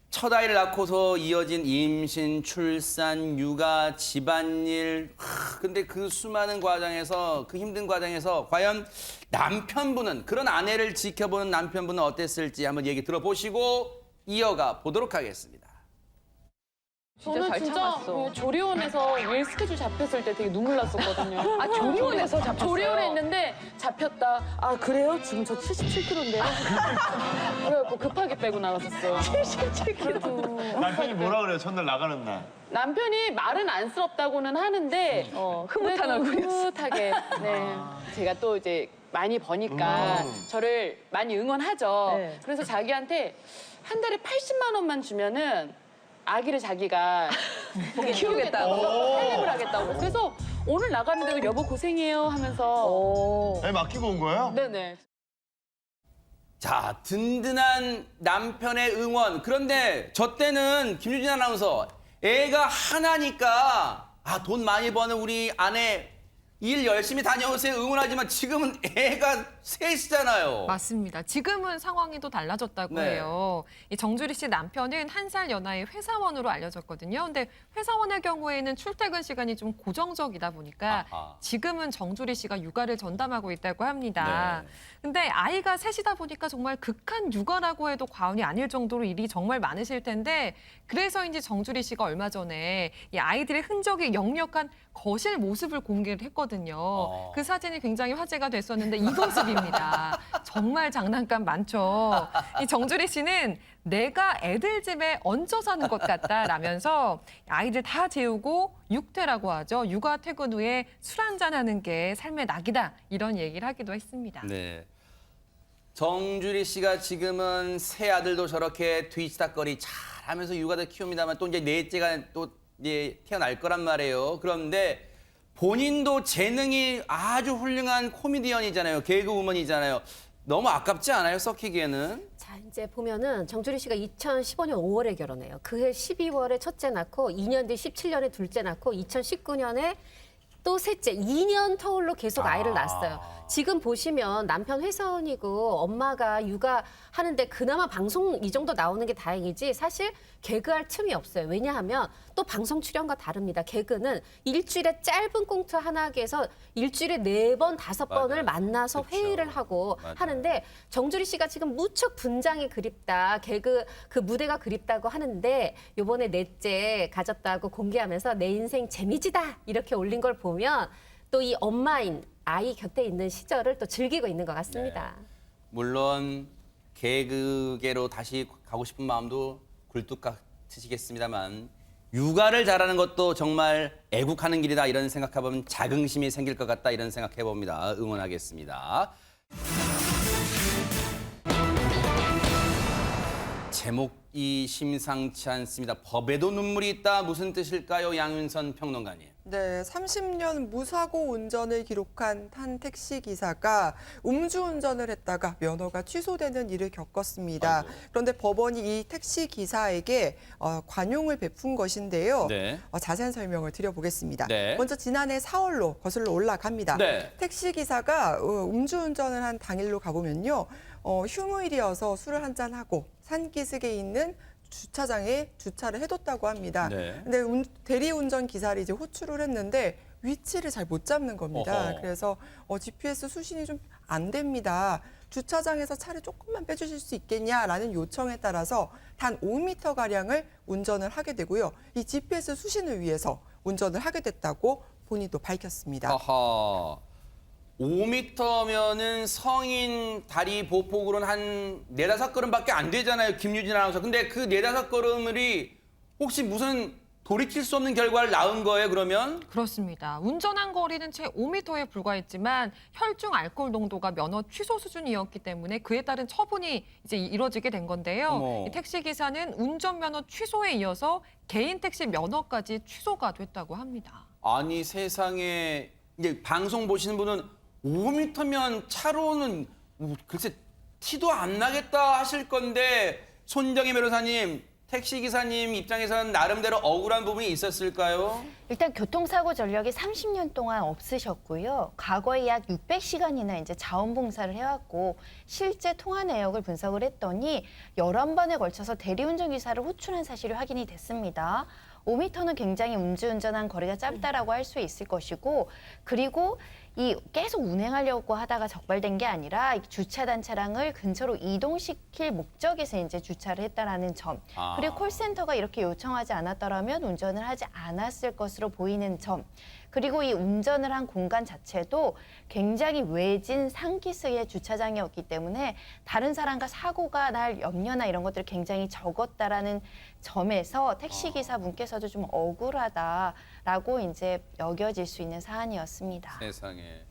Speaker 1: 첫 아이를 낳고서 이어진 임신, 출산, 육아, 집안일. 근데 그 수많은 과정에서, 그 힘든 과정에서 과연 남편분은, 그런 아내를 지켜보는 남편분은 어땠을지 한번 얘기 들어보시고 이어가 보도록 하겠습니다.
Speaker 18: 저는
Speaker 10: 잘
Speaker 18: 진짜
Speaker 10: 참았어.
Speaker 18: 그 조리원에서 일 스케줄 잡혔을 때 되게 눈물 났었거든요.
Speaker 10: 조리원에서 잡혔어요?
Speaker 18: 조리원에 있는데 잡혔다. 그래요? 지금 저 77kg인데요? 그래갖고 급하게 빼고 나갔었어요.
Speaker 10: 77kg.
Speaker 17: 남편이 뭐라 그래요? 첫날 나가는 날.
Speaker 18: 남편이 말은 안쓰럽다고는 하는데
Speaker 10: 흐뭇한
Speaker 18: 그래도
Speaker 10: 얼굴이었어.
Speaker 18: 흐뭇하게. 네. 제가 또 이제 많이 버니까 저를 많이 응원하죠.
Speaker 10: 네.
Speaker 18: 그래서 자기한테 한 달에 80만 원만 주면은 아기를 자기가 키우겠다고 살림을 하겠다고. 그래서 오늘 나가는데도 여보 고생해요 하면서
Speaker 17: 애 맡기고 온 거예요?
Speaker 18: 네네.
Speaker 1: 자, 든든한 남편의 응원. 그런데 저 때는 김유진 아나운서, 애가 하나니까 돈 많이 버는 우리 아내 일 열심히 다녀오세요 응원하지만 지금은 애가 셋이잖아요.
Speaker 2: 맞습니다. 지금은 상황이 또 달라졌다고
Speaker 1: 네.
Speaker 2: 해요. 이 정주리 씨 남편은 1살 연하의 회사원으로 알려졌거든요. 근데 회사원의 경우에는 출퇴근 시간이 좀 고정적이다 보니까 지금은 정주리 씨가 육아를 전담하고 있다고 합니다.
Speaker 1: 네.
Speaker 2: 근데 아이가 셋이다 보니까 정말 극한 육아라고 해도 과언이 아닐 정도로 일이 정말 많으실 텐데 그래서인지 정주리 씨가 얼마 전에 이 아이들의 흔적이 역력한 거실 모습을 공개를 했거든요. 그 사진이 굉장히 화제가 됐었는데 이 모습입니다. 정말 장난감 많죠. 이 정주리 씨는 내가 애들 집에 얹혀 사는 것 같다라면서 아이들 다 재우고 육퇴라고 하죠. 육아 퇴근 후에 술 한잔하는 게 삶의 낙이다. 이런 얘기를 하기도 했습니다.
Speaker 1: 네. 정주리 씨가 지금은 새 아들도 저렇게 뒤치다거리 잘하면서 육아를 키웁니다만 또 이제 넷째가 또 이제 태어날 거란 말이에요. 그런데 본인도 재능이 아주 훌륭한 코미디언이잖아요. 개그우먼이잖아요. 너무 아깝지 않아요? 썩히기에는?
Speaker 3: 자, 이제 보면은 정주리 씨가 2015년 5월에 결혼해요. 그해 12월에 첫째 낳고 2년 뒤 17년에 둘째 낳고 2019년에 또 셋째, 2년 터울로 계속 아이를 낳았어요. 지금 보시면 남편 회사원이고 엄마가 육아하는데 그나마 방송 이 정도 나오는 게 다행이지 사실 개그할 틈이 없어요. 왜냐하면 또 방송 출연과 다릅니다. 개그는 일주일에 짧은 꽁트 하나 하기에서 일주일에 4번, 5번을 만나서
Speaker 1: 그쵸.
Speaker 3: 회의를 하고 하는데 정주리 씨가 지금 무척 분장이 그립다. 개그 그 무대가 그립다고 하는데 요번에 넷째 가졌다고 공개하면서 내 인생 재미지다 이렇게 올린 걸 보면 또 이 엄마인 아이 곁에 있는 시절을 또 즐기고 있는 것 같습니다.
Speaker 1: 물론 개그계로 다시 가고 싶은 마음도 굴뚝 같으시겠습니다만 육아를 잘하는 것도 정말 애국하는 길이다 이런 생각해보면 자긍심이 생길 것 같다 이런 생각해봅니다. 응원하겠습니다. 제목이 심상치 않습니다. 법에도 눈물이 있다. 무슨 뜻일까요? 양윤선 평론가님.
Speaker 5: 네, 30년 무사고 운전을 기록한 한 택시 기사가 음주운전을 했다가 면허가 취소되는 일을 겪었습니다.
Speaker 1: 아이고.
Speaker 5: 그런데 법원이 이 택시 기사에게 관용을 베푼 것인데요.
Speaker 1: 네.
Speaker 5: 자세한 설명을 드려보겠습니다.
Speaker 1: 네.
Speaker 5: 먼저 지난해 4월로 거슬러 올라갑니다.
Speaker 1: 네.
Speaker 5: 택시 기사가 음주운전을 한 당일로 가보면요. 휴무일이어서 술을 한잔하고 산기슭에 있는 주차장에 주차를 해뒀다고 합니다.
Speaker 1: 네.
Speaker 5: 근데 대리운전 기사를 이제 호출을 했는데 위치를 잘 못 잡는 겁니다.
Speaker 1: 어허.
Speaker 5: 그래서 GPS 수신이 좀 안 됩니다. 주차장에서 차를 조금만 빼주실 수 있겠냐라는 요청에 따라서 단 5m가량을 운전을 하게 되고요. 이 GPS 수신을 위해서 운전을 하게 됐다고 본인도 밝혔습니다.
Speaker 1: 아하. 5m면은 성인 다리 보폭으로는 한 4-5걸음밖에 안 되잖아요. 김유진 아나운서. 근데 그 4-5걸음이 혹시 무슨 돌이킬 수 없는 결과를 낳은 거예요, 그러면?
Speaker 2: 그렇습니다. 운전한 거리는 채 5m에 불과했지만 혈중 알코올 농도가 면허 취소 수준이었기 때문에 그에 따른 처분이 이제 이뤄지게 된 건데요.
Speaker 1: 어머.
Speaker 2: 이 택시 기사는 운전면허 취소에 이어서 개인 택시 면허까지 취소가 됐다고 합니다.
Speaker 1: 아니 세상에 이제 방송 보시는 분은 5m면 차로는 글쎄 티도 안 나겠다 하실 건데 손정혜 변호사님 택시 기사님 입장에서는 나름대로 억울한 부분이 있었을까요?
Speaker 6: 일단 교통사고 전력이 30년 동안 없으셨고요. 과거에 약 600시간이나 이제 자원봉사를 해왔고 실제 통화 내역을 분석을 했더니 11번에 걸쳐서 대리운전 기사를 호출한 사실이 확인이 됐습니다. 5m는 굉장히 음주운전한 거리가 짧다라고 할 수 있을 것이고 그리고 이 계속 운행하려고 하다가 적발된 게 아니라 주차된 차량을 근처로 이동시킬 목적에서 이제 주차를 했다라는 점 그리고 콜센터가 이렇게 요청하지 않았더라면 운전을 하지 않았을 것으로 보이는 점 그리고 이 운전을 한 공간 자체도 굉장히 외진 상기스의 주차장이었기 때문에 다른 사람과 사고가 날 염려나 이런 것들이 굉장히 적었다라는 점에서 택시기사분께서도 좀 억울하다라고 이제 여겨질 수 있는 사안이었습니다.
Speaker 1: 세상에.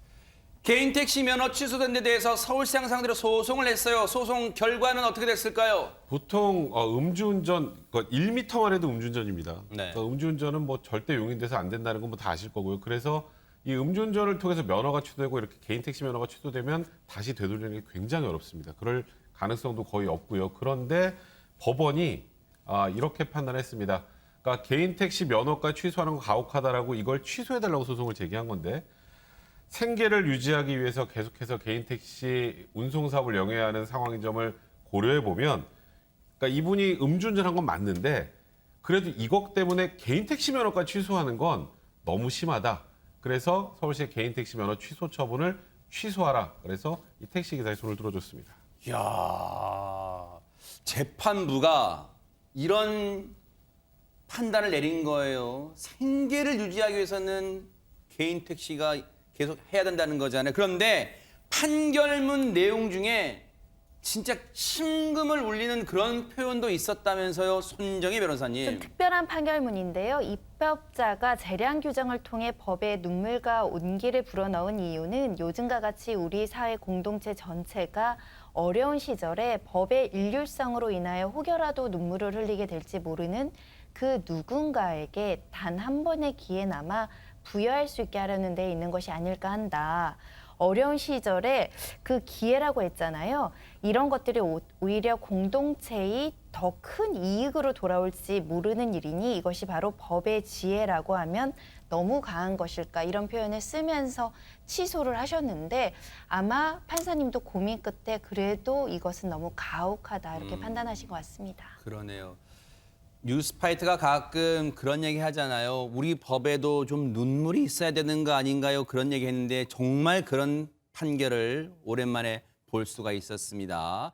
Speaker 1: 개인 택시 면허 취소된 데 대해서 서울시장 상대로 소송을 했어요. 소송 결과는 어떻게 됐을까요?
Speaker 4: 보통 음주운전 1m만 해도 음주운전입니다.
Speaker 1: 네.
Speaker 4: 그러니까 음주운전은 뭐 절대 용인돼서 안 된다는 건 뭐 다 아실 거고요. 그래서 이 음주운전을 통해서 면허가 취소되고 이렇게 개인 택시 면허가 취소되면 다시 되돌리는 게 굉장히 어렵습니다. 그럴 가능성도 거의 없고요. 그런데 법원이 이렇게 판단했습니다. 그러니까 개인 택시 면허까지 취소하는 건 가혹하다라고 이걸 취소해달라고 소송을 제기한 건데 생계를 유지하기 위해서 계속해서 개인 택시 운송 사업을 영위하는 상황인 점을 고려해 보면, 그러니까 이분이 음주운전한 건 맞는데 그래도 이것 때문에 개인 택시 면허까지 취소하는 건 너무 심하다. 그래서 서울시의 개인 택시 면허 취소 처분을 취소하라. 그래서 이 택시 기사의 손을 들어줬습니다.
Speaker 1: 이야, 재판부가 이런 판단을 내린 거예요. 생계를 유지하기 위해서는 개인 택시가 계속 해야 된다는 거잖아요. 그런데 판결문 내용 중에 진짜 심금을 울리는 그런 표현도 있었다면서요, 손정혜 변호사님.
Speaker 6: 좀 특별한 판결문인데요. 입법자가 재량 규정을 통해 법에 눈물과 온기를 불어넣은 이유는 요즘과 같이 우리 사회 공동체 전체가 어려운 시절에 법의 일률성으로 인하여 혹여라도 눈물을 흘리게 될지 모르는 그 누군가에게 단 한 번의 기회나마 부여할 수 있게 하려는 데 있는 것이 아닐까 한다. 어려운 시절에 그 기회라고 했잖아요. 이런 것들이 오히려 공동체의 더 큰 이익으로 돌아올지 모르는 일이니 이것이 바로 법의 지혜라고 하면 너무 강한 것일까 이런 표현을 쓰면서 취소를 하셨는데 아마 판사님도 고민 끝에 그래도 이것은 너무 가혹하다 이렇게 판단하신 것 같습니다.
Speaker 1: 그러네요. 뉴스파이트가 가끔 그런 얘기 하잖아요. 우리 법에도 좀 눈물이 있어야 되는 거 아닌가요? 그런 얘기 했는데 정말 그런 판결을 오랜만에 볼 수가 있었습니다.